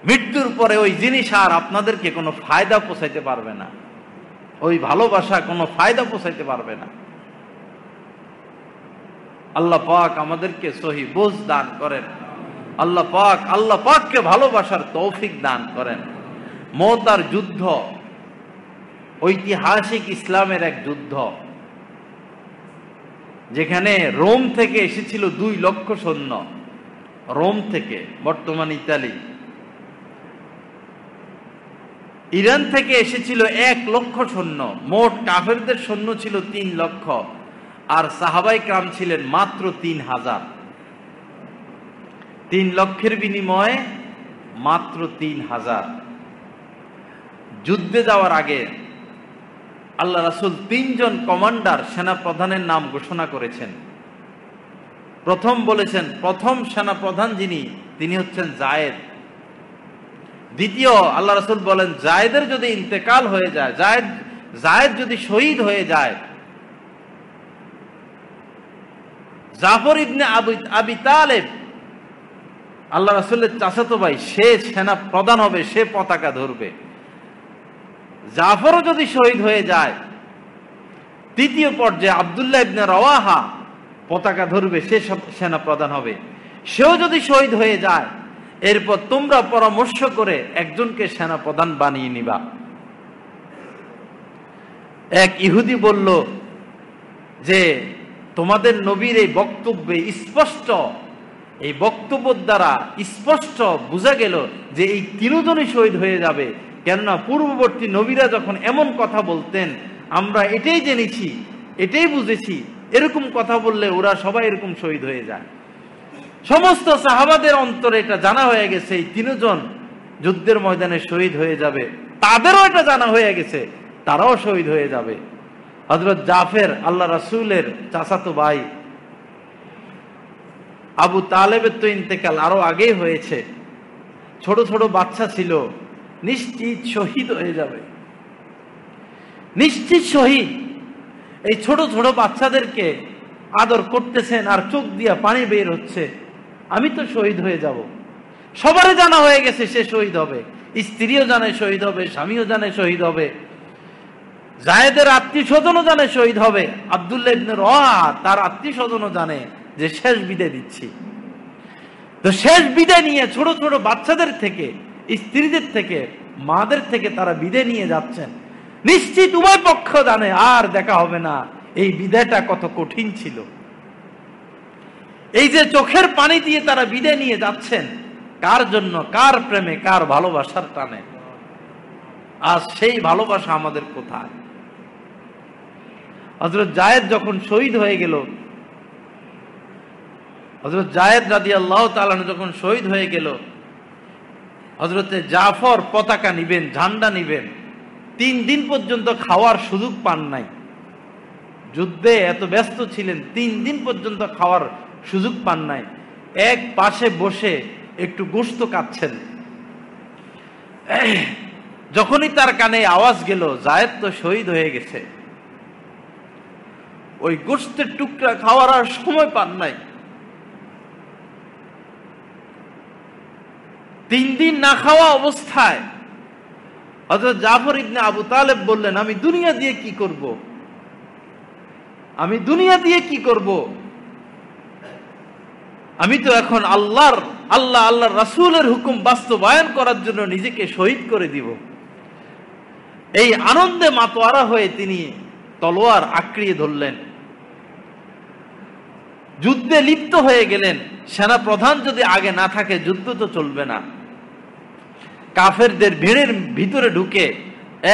মৃত্যুর পরে ওই জিনিস আর আপনাদেরকে কোনো ফায়দা পৌঁছাইতে পারবে না, ওই ভালোবাসা কোনো ফায়দা পৌঁছাইতে পারবে না। আল্লাহ পাক আমাদেরকে সহি বুঝ দান করেন, আল্লাহ পাককে ভালোবাসার তৌফিক দান করেন। মুতার যুদ্ধ ঐতিহাসিক ইসলামের এক যুদ্ধ, যেখানে রোম থেকে এসেছিল 2 লক্ষ সৈন্য, রোম থেকে, বর্তমান ইতালি। ইরান থেকে এসেছিল 1 লক্ষ সৈন্য, মোট কাফেরদের সৈন্য ছিল 3 লক্ষ, আর সাহাবায়ে কেরাম ছিলেন মাত্র 3000। 3 লক্ষের বিনিময়ে মাত্র 3000। যুদ্ধে যাওয়ার আগে আল্লাহ রাসূল 3 জন কমান্ডার, সেনা প্রধানের নাম ঘোষণা করেছেন। প্রথম বলেছেন, প্রথম সেনা প্রধান যিনি, তিনি হচ্ছেন জায়েদ। দ্বিতীয়, আল্লাহ রাসূল বলেন জায়েদের যদি ইন্তেকাল হয়ে যায়, জায়েদ যদি শহীদ হয়ে যায়, জাফর ইবনে আবি তালেব, আল্লাহ রাসূলের চাচাতো ভাই, সে সেনা প্রধান হবে, সে পতাকা ধরবে। জাফরও যদি শহীদ হয়ে যায়, তৃতীয় পর্যায়ে আব্দুল্লাহ ইবনে রাওয়াহা পতাকা ধরবে, সে সেনা প্রধান হবে। সেও যদি শহীদ হয়ে যায়, এরপর তোমরা পরামর্শ করে একজনকে সেনা প্রধান বানিয়ে নিবা। এক ইহুদি বলল যে তোমাদের নবীর এই বক্তব্যে স্পষ্ট, এই বক্তব্যের দ্বারা স্পষ্ট বোঝা গেল যে এই 3 জনই শহীদ হয়ে যাবে। কেননা পূর্ববর্তী নবীরা যখন এমন কথা বলতেন, আমরা এটাই জেনেছি, এটাই বুঝেছি, এরকম কথা বললে ওরা সবাই এরকম শহীদ হয়ে যায়। সমস্ত সাহাবাদের অন্তরে এটা জানা হয়ে গেছে, এই 3 জন যুদ্ধের ময়দানে শহীদ হয়ে যাবে। তাদেরও এটা জানা হয়ে গেছে, তারাও শহীদ হয়ে যাবে। হযরত জাফর, আল্লাহ রাসূলের চাচাতো ভাই, আবু তালেবের তো ইন্তেকাল আরো আগেই হয়েছে, ছোট ছোট বাচ্চা ছিল, নিশ্চিত শহীদ হয়ে যাবে, নিশ্চিত শহীদ। এই ছোট ছোট বাচ্চাদেরকে আদর করতেছেন আর চোখ দিয়া পানি বের হচ্ছে, আমি তো শহীদ হয়ে যাব। সবারই জানা হয়ে গেছে সে শহীদ হবে, স্ত্রীও জানে শহীদ হবে, স্বামীও জানে শহীদ হবে, জায়েদের আত্মীয় স্বজনও জানে শহীদ হবে, আব্দুল্লাহ ইবনে রওয়াহা তার আত্মীয় স্বজনও জানে যে শেষ বিদায় দিচ্ছি। তো শেষ বিদায় নিয়ে ছোট ছোট বাচ্চাদের থেকে, স্ত্রীদের থেকে, মাদের থেকে তারা বিদায় নিয়ে যাচ্ছেন। নিশ্চিত উভয় পক্ষ জানে আর দেখা হবে না। এই বিদায়টা কত কঠিন ছিল। এই যে চোখের পানি দিয়ে তারা বিদায় নিয়ে যাচ্ছেন, কার জন্য? কার প্রেমে, কার ভালোবাসার টানে। আজ সেই ভালোবাসা আমাদের কোথায়? হযরত জায়েদ যখন শহীদ হয়ে গেল, হযরত জায়েদ রাদিয়াল্লাহু তাআলা যখন শহীদ হয়ে গেল, হযরতে জাফর পতাকা নিবেন, ঝান্ডা নিবেন, 3 দিন পর্যন্ত খাওয়ার সুযোগ পান নাই। যুদ্ধে এত ব্যস্ত ছিলেন, 3 দিন পর্যন্ত খাওয়ার সুযোগ পান নাই। এক পাশে বসে একটু গোশত কাটছেন। যখনই তার কানে আওয়াজ গেল জায়েদ তো শহীদ হয়ে গেছে, ওই গোশতের টুকরা খাওয়ার আর সময় পান নাই। 3 দিন না খাওয়া অবস্থায় হযরত জাফর ইবনে আবু তালেব বললেন, আমি দুনিয়া দিয়ে কি করব? আমি দুনিয়া দিয়ে কি করব? আমি তো এখন আল্লাহর রাসূলের হুকুম বাস্তবায়ন করার জন্য নিজেকে শহীদ করে দিব। এই আনন্দে মাতোয়ারা হয়ে তিনি তলোয়ার আঁকড়িয়ে ধরলেন, যুদ্ধে লিপ্ত হয়ে গেলেন। সেনা প্রধান যদি আগে না থাকে যুদ্ধ তো চলবে না। কাফেরদের ভিড়ের ভিতরে ঢুকে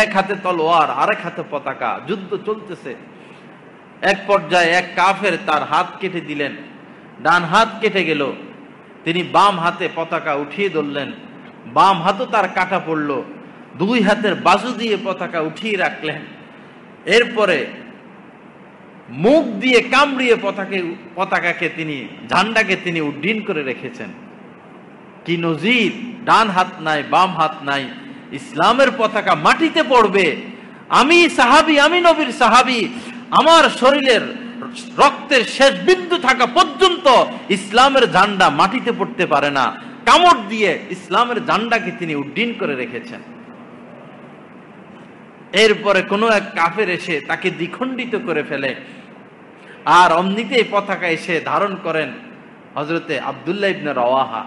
এক হাতে তলোয়ার, আরেক হাতে পতাকা, যুদ্ধ চলতেছে। এক পর্যায়ে এক কাফের তার হাত কেটে দিলেন, ডান হাত কেটে গেল। তিনি বাম হাতে পতাকা উঠিয়ে ধরলেন, বাম হাতও তার কাটা পড়ল। 2 হাতের বাজু দিয়ে পতাকা উঠিয়ে রাখলেন। এরপরে মুখ দিয়ে কামড়িয়ে পতাকাকে তিনি, ঝান্ডাকে তিনি উড্ডীন করে রেখেছেন। কি নজির! ডান হাত নাই, বাম হাত নাই, ইসলামের পতাকা মাটিতে পড়বে। আমি সাহাবী, আমি নবীর সাহাবী, আমার শরীরের রক্তের শেষ বিন্দু থাকা পর্যন্ত ইসলামের ঝান্ডা মাটিতে পড়তে পারে না। কামড় দিয়ে ইসলামের ঝান্ডাকে তিনি উড্ডীন করে রেখেছেন। এরপরে কোনো এক কাফের এসে তাকে দ্বিখণ্ডিত করে ফেলে, আর অমনিতেই পতাকা এসে ধারণ করেন হযরতে আব্দুল্লাহ ইবনে রওয়াহা।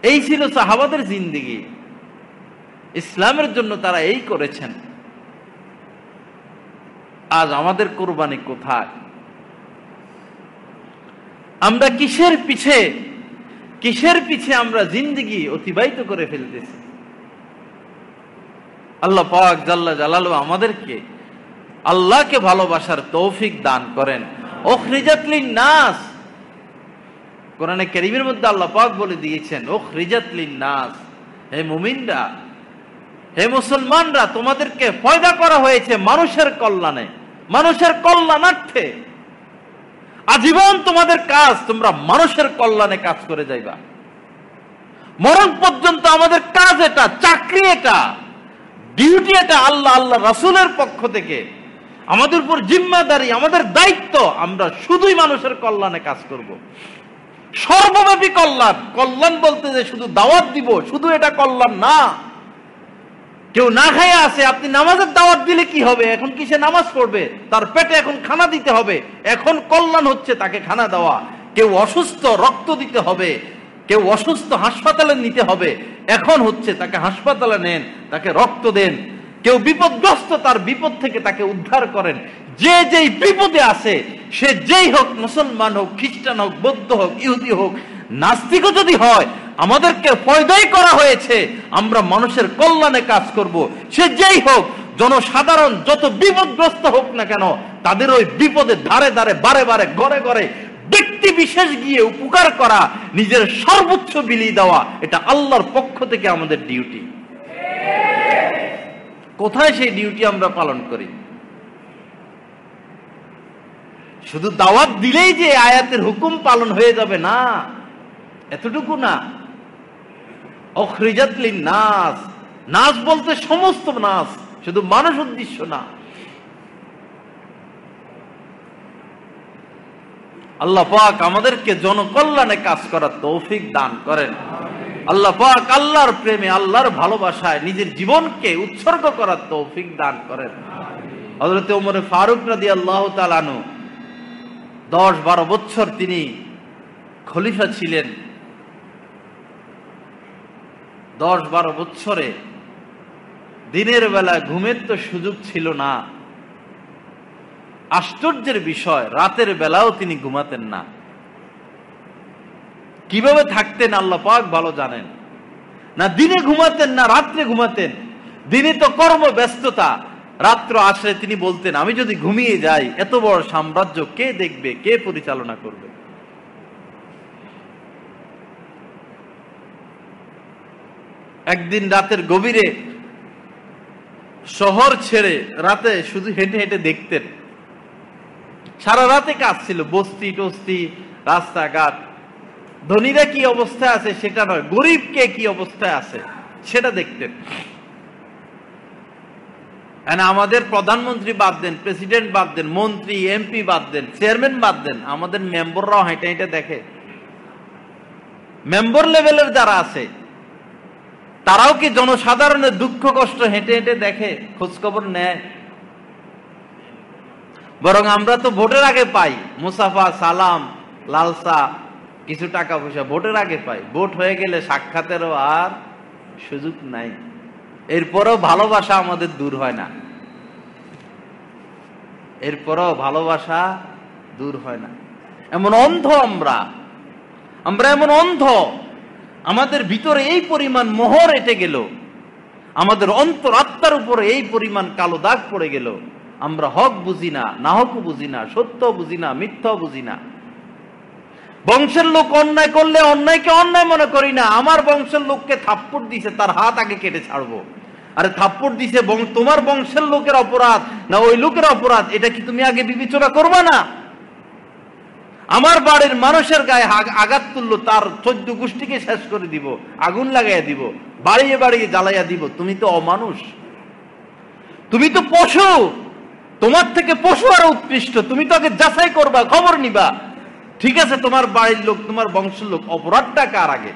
এই ছিল সাহাবাদের জিন্দেগি। ইসলামের জন্য তারা এই করেছেন। আজ আমাদের কোরবানি কোথায়? আমরা কিসের পিছে আমরা জিন্দেগি অতিবাহিত করে ফেলতেছি? আল্লাহ পাক জাল্লা জালালুহু আমাদেরকে আল্লাহকে ভালোবাসার তৌফিক দান করেন। উখরিজাত লিন-নাস, কোরআনে কারীমের মধ্যে আল্লাহ পাক বলে দিয়েছেন, উখরিজাত লিন-নাস, হে মুমিনরা, হে মুসলমানরা, তোমাদেরকে পয়দা করা হয়েছে মানুষের কল্যাণে, মানুষের কল্যাণার্থে। আজীবন তোমাদের কাজ, তোমরা মানুষের কল্যাণে কাজ করে যাইবা। মরণ পর্যন্ত আমাদের কাজ এটা, চাকরি এটা, ডিউটি এটা, আল্লাহ রাসূলের পক্ষ থেকে আমাদের উপর জিম্মাদারি, আমাদের দায়িত্ব, আমরা শুধুই মানুষের কল্যাণে কাজ করব। সর্বব্যাপী কল্যাণ। কল্যাণ বলতে যে শুধু দাওয়াত দিব, শুধু এটা কল্যাণ না। কেউ না খাইয়া আছে, আপনি নামাজের দাওয়াত দিলে কি হবে? এখন কি সে নামাজ পড়বে? তার পেটে এখন খানা দিতে হবে। এখন কল্যাণ হচ্ছে তাকে খানা দেওয়া। কেউ অসুস্থ, রক্ত দিতে হবে। কেউ অসুস্থ, হাসপাতালে নিতে হবে। এখন হচ্ছে তাকে হাসপাতালে নেন, তাকে রক্ত দেন। কেউ বিপদগ্রস্ত, তার বিপদ থেকে তাকে উদ্ধার করেন। যে যেই বিপদে আছে, সে যেই হোক, মুসলমান হোক, খ্রিস্টান হোক, বৌদ্ধ হোক, ইহুদি হোক, নাস্তিকও যদি হয়, আমাদেরকে পয়দাই করা হয়েছে আমরা মানুষের কল্যাণে কাজ করব। সে যেই হোক, জনসাধারণ যত বিপদগ্রস্ত হোক না কেন, তাদের ওই বিপদের ধারে ধারে, বারে বারে, ঘরে ঘরে ব্যক্তি বিশেষ গিয়ে উপকার করা, নিজের সর্বোচ্চ বিলিয়ে দেওয়া, এটা আল্লাহর পক্ষ থেকে আমাদের ডিউটি। কোথায় সেই ডিউটি আমরা পালন করি? শুধু দাওয়াত দিলেই যে আয়াতের হুকুম পালন হয়ে যাবে না, এতটুকু না। উখরিজাত লিন-নাস, নাস বলতে সমস্ত নাস, শুধু মানুষ উদ্দেশ্য না। আল্লাহ পাক আমাদেরকে জনকল্যাণে কাজ করার তৌফিক দান করেন। আল্লাহ পাক আল্লাহর প্রেমে, আল্লাহর ভালোবাসায় নিজের জীবনকে উৎসর্গ করার তৌফিক দান করেন। হযরত ওমর ফারুক রাদিয়াল্লাহু তাআলা আনহু 10-12 বছর তিনি খলিফা ছিলেন। 10-12 বছরে দিনের বেলা ঘুমের তো সুযোগ ছিল না। আশ্চর্যের বিষয়, রাতের বেলাও তিনি ঘুমাতেন না। কিভাবে থাকতেন আল্লাহ পাক ভালো জানেন। না দিনে ঘুমাতেন না রাত্রে ঘুমাতেন। দিনে তো কর্মব্যস্ততা, রাত্র আসলে তিনি বলতেন, আমি যদি ঘুমিয়ে যাই এত বড় সাম্রাজ্য কে দেখবে, কে পরিচালনা করবে। একদিন রাতের গভীরে শহর ছেড়ে রাতে শুধু হেঁটে হেঁটে দেখতেন। সারা রাতে কাজ ছিল, বস্তি টস্তি, রাস্তাঘাট, ধনীরা কি অবস্থায় আছে সেটা নয়, গরিব কে কি অবস্থায় আছে সেটা দেখতেন। আমাদের প্রধানমন্ত্রী বাদ দেন, প্রেসিডেন্ট বাদ দেন, মন্ত্রী এমপি বাদ দেন, চেয়ারম্যান বাদ দেন, আমাদের মেম্বাররাও হেঁটে হেঁটে দেখে। মেম্বার লেভেলের যারা আছে তারাও কি জনসাধারণের দুঃখ কষ্ট হেঁটে হেঁটে দেখে, খোঁজখবর নেয়? বরং আমরা তো ভোটের আগে পাই মুসাফা, সালাম, লালসা, কিছু টাকা পয়সা ভোটের আগে পাই। ভোট হয়ে গেলে সাক্ষাতেরও আর সুযোগ নাই। এরপরও ভালোবাসা আমাদের দূর হয় না, এরপরও ভালোবাসা দূর হয় না। এমন অন্ধ আমরা এমন অন্ধ, আমাদের ভিতরে এই পরিমাণ মোহর এঁটে গেল, আমাদের অন্তরাত্মার উপরে এই পরিমাণ কালো দাগ পড়ে গেল, আমরা হক বুঝি না, নাহক বুঝি না, সত্য বুঝি না, মিথ্যা বুঝি না। বংশের লোক অন্যায় করলে অন্যায়কে অন্যায় মনে করি না। আমার বংশের লোককে থাপ্পড় দিছে, তার হাত আগে কেটে ছাড়বো। আরে থাপ্পড় দিছে তোমার বংশের লোকের অপরাধ না ওই লোকের অপরাধ, এটা কি তুমি আগে বিবেচনা করবা না? আমার বাড়ির মানুষের গায়ে আঘাত তুললো, তার 14 গোষ্ঠীকে শেষ করে দিব, আগুন লাগাইয়া দিব, বাড়িয়ে বাড়িয়ে জ্বালাইয়া দিব। তুমি তো অমানুষ, তুমি তো পশু, তোমার থেকে পশু আরো উৎকৃষ্ট। তুমি তো আগে যাচাই করবা, খবর নিবা। ঠিক আছে, তোমার বাড়ির লোক, তোমার বংশের লোক, অপরাধটা কার আগে?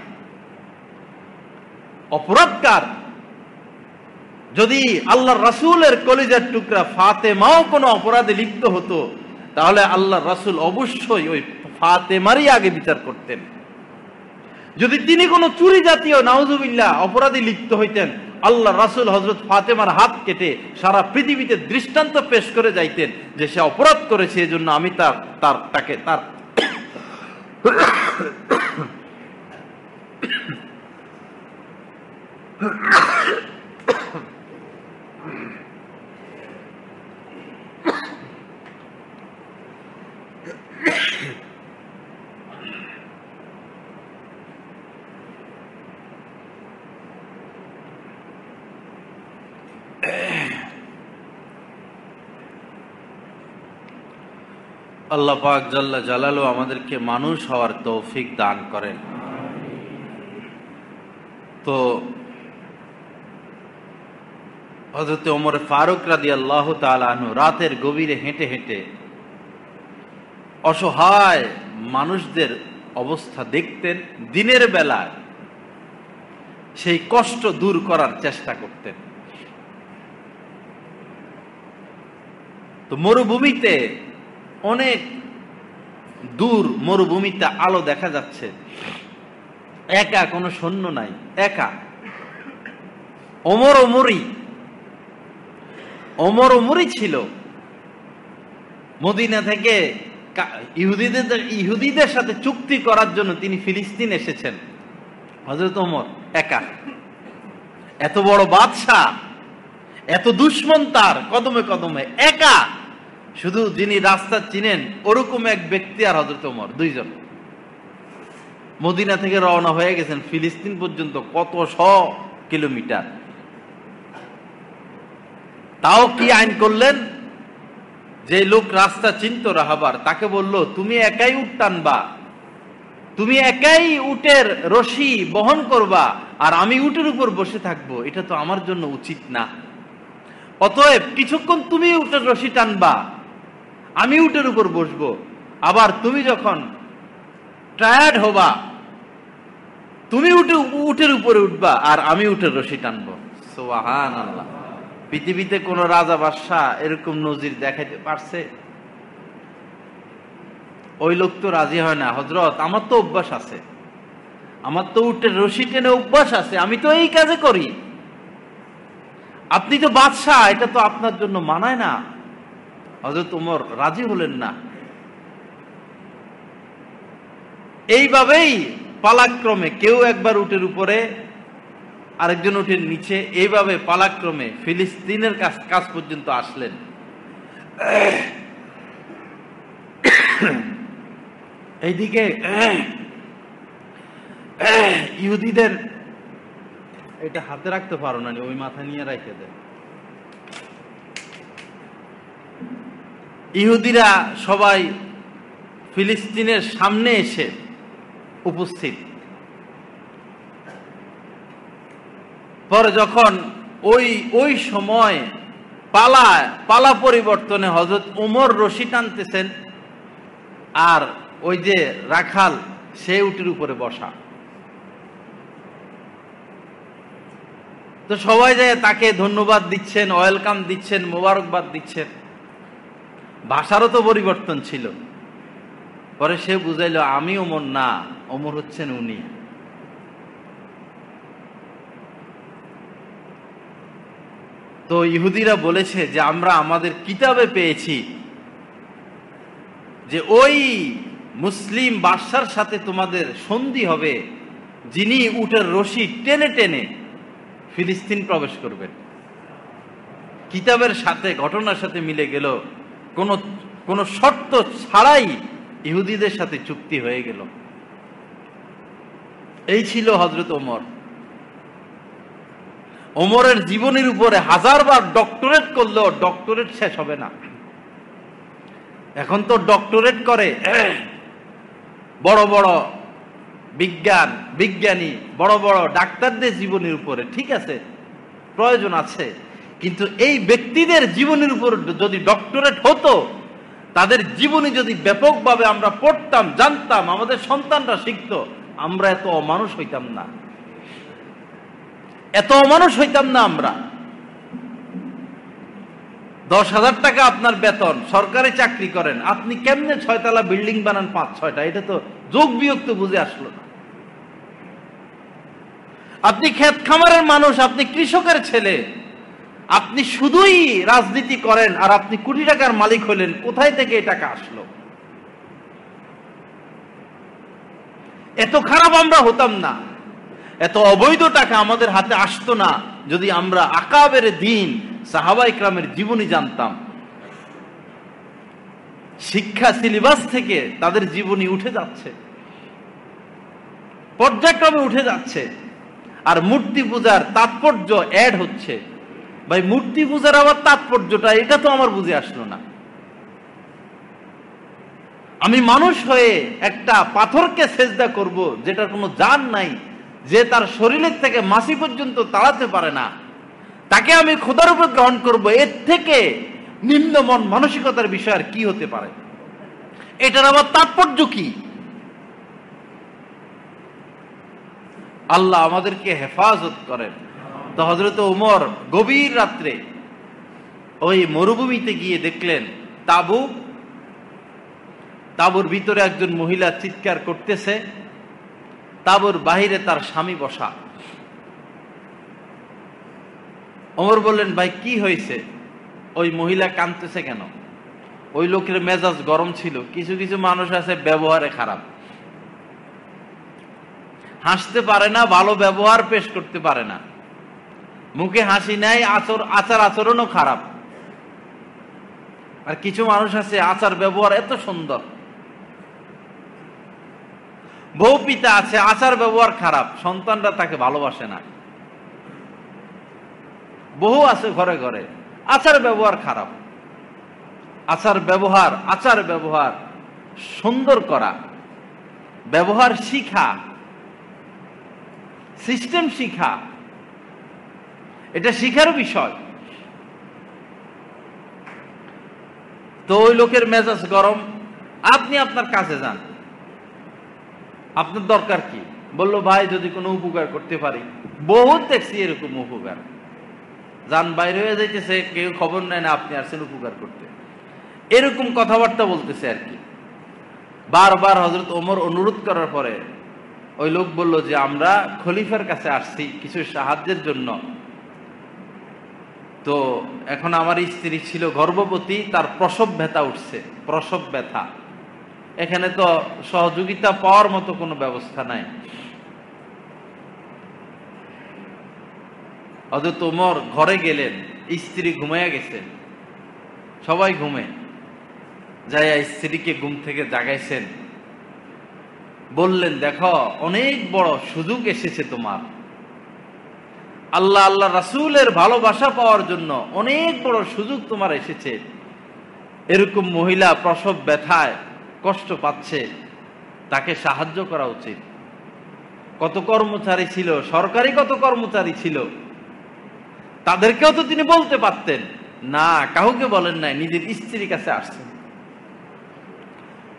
অপরাধ কার? যদি আল্লাহর রাসূলের কলিজার টুকরা ফাতেমাও কোনো অপরাধে লিপ্ত হতো, তাহলে আল্লাহর রাসূল অবশ্যই ওই ফাতেমারই আগে বিচার করতেন। যদি তিনি কোনো চুরি জাতীয় নাউজুবিল্লাহ অপরাধে লিপ্ত হইতেন, আল্লাহর রাসূল হযরত ফাতেমার হাত কেটে সারা পৃথিবীতে দৃষ্টান্ত পেশ করে যাইতেন যে সে অপরাধ করেছে, এজন্য আমি তাকে আল্লাহ পাক জাল্লা জালালু আমাদেরকে মানুষ হওয়ার তৌফিক দান করেন। তো হযরত ওমর ফারুক রাদিয়াল্লাহু তাআলা আনহু রাতের গভীরে হেঁটে হেঁটে অসহায় মানুষদের অবস্থা দেখতেন, দিনের বেলায় সেই কষ্ট দূর করার চেষ্টা করতেন। তো মরুভূমিতে অনেক দূর, মরুভূমিতে আলো দেখা যাচ্ছে, একা, কোনো সৈন্য নাই, একা। ওমর ওমরই ছিল। মদিনা থেকে ইহুদিদের সাথে চুক্তি করার জন্য তিনি ফিলিস্তিন এসেছেন। হযরত ওমর একা, এত বড় বাদশাহ, এত দুশমন তার কদমে কদমে, একা। শুধু যিনি রাস্তা চিনেন ওরকম এক ব্যক্তি আর হযরত ওমর, দুইজন মদিনা থেকে রওনা হয়ে গেছেন ফিলিস্তিন পর্যন্ত, কত 100 কিলোমিটার। তাও কি আইন করলেন, যে লোক রাস্তা চিনত রাহাবার, তাকে বলল তুমি একাই উট টানবা, তুমি একাই উটের রশি বহন করবা, আর আমি উটের উপর বসে থাকবো, এটা তো আমার জন্য উচিত না। অতএব কিছুক্ষণ তুমি উটের রশি টানবা, আমি উটের উপর বসবো, আবার তুমি যখন টায়ার্ড হবা, তুমি উটের উপরে উঠবা আর আমি উটের রশি টানবো। সুবহানাল্লাহ। পৃথিবীতে কোন রাজা বাদশাহ এরকম নজির দেখাইতে পারছে? ওই লোক তো রাজি হয় না, হযরত আমার তো অভ্যাস আছে, আমার তো উটের রশি টেনে অভ্যাস আছে, আমি তো এই কাজে করি, আপনি তো বাদশাহ, এটা তো আপনার জন্য মানায় না। হযরত ওমর রাজি হলেন না। এইভাবেই পালাক্রমে কেউ একবার উটের উপরে, আরেকজন উটের নিচে, এইভাবে পালাক্রমে ফিলিস্তিনের কাছ পর্যন্ত আসলেন। এইদিকে ইহুদিদের, এটা হাতে রাখতে পারো না, ওই মাথা নিয়ে রেখে দেয়। ইহুদিরা সবাই ফিলিস্তিনের সামনে এসে উপস্থিত। পরে যখন ওই সময় পালা পরিবর্তনে হযরত ওমর রশি টানতেছেন, আর ওই যে রাখাল সে উটের উপরে বসা। তো সবাই যায় তাকে ধন্যবাদ দিচ্ছেন, ওয়েলকাম দিচ্ছেন, মোবারকবাদ দিচ্ছেন। ভাষারও তো পরিবর্তন ছিল। পরে সে বুঝাইলো আমি ওমর না, ওমর হচ্ছেন উনি। তো ইহুদিরা বলেছে যে আমরা আমাদের কিতাবে পেয়েছি যে ওই মুসলিম বাদশার সাথে তোমাদের সন্ধি হবে যিনি উটের রশি টেনে টেনে ফিলিস্তিন প্রবেশ করবেন। কিতাবের সাথে, ঘটনার সাথে মিলে গেল, কোনো শর্ত ছাড়াই ইহুদিদের সাথে চুক্তি হয়ে গেল। এই ছিল হযরত ওমর। ওমরের জীবনের উপরে হাজারবার ডক্টরেট করলেও ডক্টরেট শেষ হবে না। এখন তো ডক্টরেট করে বড় বড় বিজ্ঞানী, বড় বড় ডাক্তারদের জীবনের উপরে, ঠিক আছে, প্রয়োজন আছে, কিন্তু এই ব্যক্তিদের জীবনের উপর যদি ডক্টরেট হতো, তাদের জীবনী যদি ব্যাপকভাবে আমরা পড়তাম, জানতাম, আমাদের সন্তানরা শিখতো, আমরা এত অমানুষ হইতাম না, আমরা। 10,000 টাকা আপনার বেতন, সরকারি চাকরি করেন, আপনি কেমনে 6 তলা বিল্ডিং বানান 5-6টা? এটা তো যোগ বিয়োগ তো বুঝে আসলো না। আপনি ক্ষেত খামারের মানুষ, আপনি কৃষকের ছেলে, আপনি শুধুই রাজনীতি করেন আর আপনি কোটি টাকার মালিক হলেন, কোথায় থেকে এই টাকা আসলো? এত খারাপ আমরা হতাম না, এত অবৈধ টাকা আমাদের হাতে আসতো না যদি আমরা আকাবের দিন সাহাবা ইকরামের জীবনী জানতাম। শিক্ষা সিলেবাস থেকে তাদের জীবনী উঠে যাচ্ছে, পর্যায়ক্রমে উঠে যাচ্ছে। আর মূর্তি পূজার তাৎপর্য অ্যাড হচ্ছে। ভাই, মূর্তি পূজার আবার তাৎপর্যটা, এটা তো আমার বুঝে আসলো না। আমি মানুষ হয়ে একটা পাথরকে সেজদা করব যেটার কোনো জান নাই, যে তার শরীরের থেকে মাসি পর্যন্ত তাড়াতে পারে না, তাকে আমি খোদার উপর গ্রহণ করব, এর থেকে নিম্ন মন মানসিকতার বিষয় আর কি হতে পারে? এটার আবার তাৎপর্য কি? আল্লাহ আমাদেরকে হেফাজত করেন। তো হযরত ওমর গভীর রাত্রে ওই মরুভূমিতে গিয়ে দেখলেন তাঁবুর ভিতরে একজন মহিলা চিৎকার করতেছে, তাঁবুর বাহিরে তার স্বামী বসা। ওমর বললেন, ভাই কি হয়েছে? ওই মহিলা কাঁদতেছে কেন? ওই লোকের মেজাজ গরম ছিল। কিছু কিছু মানুষ আছে ব্যবহারে খারাপ, হাসতে পারে না, ভালো ব্যবহার পেশ করতে পারে না, মুখে হাসি নাই, আচার আচরণও খারাপ। আর কিছু মানুষ আছে আচার ব্যবহার এত সুন্দর। বউ পিতা আছে আচার ব্যবহার খারাপ, সন্তানরা তাকে ভালোবাসে না। বহু আছে ঘরে ঘরে আচার ব্যবহার খারাপ। আচার ব্যবহার সুন্দর করা, ব্যবহার শিখা, সিস্টেম শিখা, এটা শিখার বিষয়। তো ওই লোকের মেজাজ গরম, আপনি আপনার কাছে যান, আপনার দরকার কি? বলল ভাই যদি কোনো উপকার করতে পারি। বহুত দেখছি এরকম উপকার, যান বাইরে হয়ে যাইতেছে, কেউ খবর নেয় না আপনি আসছেন উপকার করতে, এরকম কথাবার্তা বলতেছে আর কি। বারবার হযরত ওমর অনুরোধ করার পরে ওই লোক বলল যে আমরা খলিফার কাছে আসছি কিছু সাহায্যের জন্য। তো এখন আমার স্ত্রী ছিল গর্ভবতী, তার প্রসব ব্যথা উঠছে, প্রসব ব্যথা। এখানে তো সহযোগিতা পাওয়ার মতো কোনো ব্যবস্থা নাই। হযরত ওমর ঘরে গেলেন, স্ত্রী ঘুমাইয়া গেছেন, সবাই ঘুমে, যাইয়া স্ত্রীকে ঘুম থেকে জাগাইছেন, বললেন দেখো অনেক বড় সুযোগ এসেছে তোমার, আল্লাহ আল্লাহ রাসূলের ভালোবাসা পাওয়ার জন্য অনেক বড় সুযোগ তোমার এসেছে। এরকম মহিলা প্রসব ব্যথায় কষ্ট পাচ্ছে, তাকে সাহায্য করা উচিত। কত কর্মচারী ছিল, সরকারি কত কর্মচারী ছিল, তাদেরকেও তো তিনি বলতে পারতেন, না কাউকে বলেন নাই, নিজের স্ত্রীর কাছে আসছেন।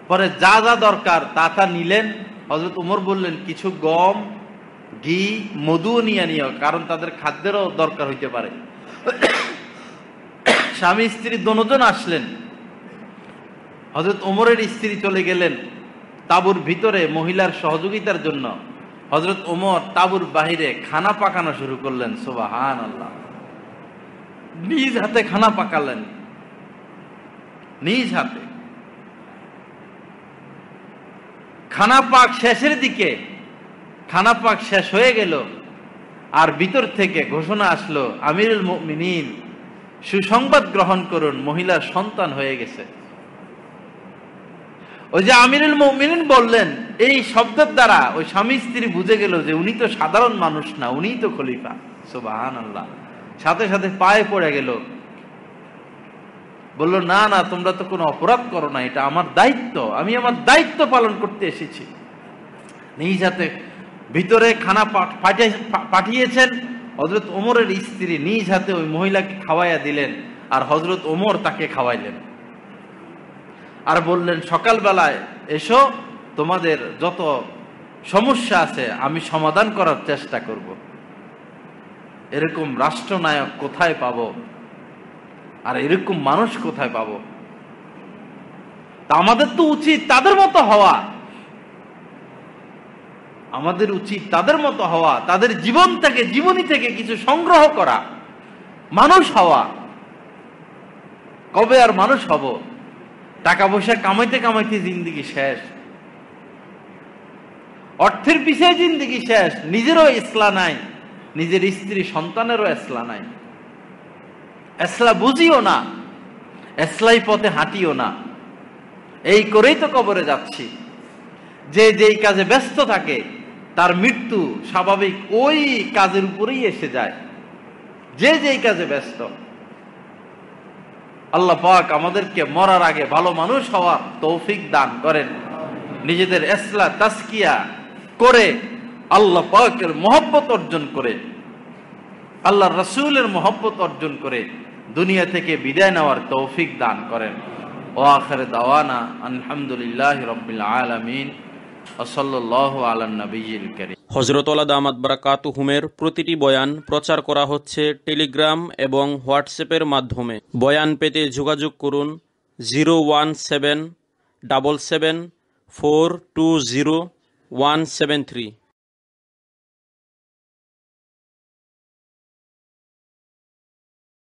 পরে যা যা দরকার তা তা নিলেন। হযরত ওমর বললেন কিছু গম, ঘি, মধু নিয়ে নিও, কারণ তাদের খাদ্যেরও দরকার হইতে পারে। স্বামী স্ত্রী দুজন আসলেন। হযরত ওমরের স্ত্রী চলে গেলেন তাঁবুর ভিতরে মহিলার সহযোগিতার জন্য। হযরত ওমর তাঁবুর বাহিরে খানা পাকানো শুরু করলেন। সুবহানাল্লাহ, নিজ হাতে খানা পাকালেন, নিজ হাতে। খানা পাক শেষের দিকে, খানা পাক শেষ হয়ে গেল, আর ভিতর থেকে ঘোষণা আসলো, আমিরুল মুমিনিন সুসংবাদ গ্রহণ করুন, মহিলার সন্তান হয়ে গেছে। ওই যে আমিরুল মুমিনিন বললেন, এই শব্দের দ্বারা ওই স্বামী স্ত্রী বুঝে গেল যে উনি তো সাধারণ মানুষ না, উনিই তো খলিফা। সুবহানাল্লাহ, সাথে সাথে পায়ে পড়ে গেল, বলল না না তোমরা তো কোনো অপরাধ করো না, এটা আমার দায়িত্ব, আমি আমার দায়িত্ব পালন করতে এসেছি। নিজ হাতে ভিতরে খানা পাঠিয়েছেন। হযরত ওমরের স্ত্রী নিজ হাতে ওই মহিলাকে খাওয়াইয়া দিলেন, আর হযরত ওমর তাকে খাওয়াইলেন, আর বললেন সকালবেলায় এসো, তোমাদের যত সমস্যা আছে আমি সমাধান করার চেষ্টা করব। এরকম রাষ্ট্রনায়ক কোথায় পাবো, আর এরকম মানুষ কোথায় পাবো? তা আমাদের তো উচিত তাদের মতো হওয়া, আমাদের উচিত তাদের মতো হওয়া, তাদের জীবন থেকে, জীবনী থেকে কিছু সংগ্রহ করা, মানুষ হওয়া। কবে আর মানুষ হব? টাকা পয়সা কামাইতে কামাইতে জিন্দেগি শেষ, অর্থের পিছিয়ে জিন্দেগি শেষ, নিজেরও ইসলাম নাই, নিজের স্ত্রী সন্তানেরও ইসলাম নাই, ইসলাম বুঝিও না, ইসলাই পথে হাঁটিও না। এই করেই তো কবরে যাচ্ছি। যে যেই কাজে ব্যস্ত থাকে তার মৃত্যু স্বাভাবিক ওই কাজের উপরেই এসে যায়, যে যেই কাজে ব্যস্ত। আল্লাহ পাক আমাদেরকে মরার আগে ভালো মানুষ হওয়ার তৌফিক দান করেন। নিজেদের ইসলাহ তাজকিয়া করে আল্লাহ পাকের মহব্বত অর্জন করে, আল্লাহ রাসূলের মহব্বত অর্জন করে দুনিয়া থেকে বিদায় নেওয়ার তৌফিক দান করেন। ওয়া আখির দাওয়ানা আলহামদুলিল্লাহি রাব্বিল আলামিন ওয়া সাল্লাল্লাহু আলান নাবিয়্যিল কারীম। হযরত ওয়ালা দামাত বারাকাতুহুমের প্রতিটি বয়ান প্রচার করা হচ্ছে টেলিগ্রাম এবং হোয়াটসঅ্যাপের মাধ্যমে। বয়ান পেতে যোগাযোগ করুন 01777 420 173।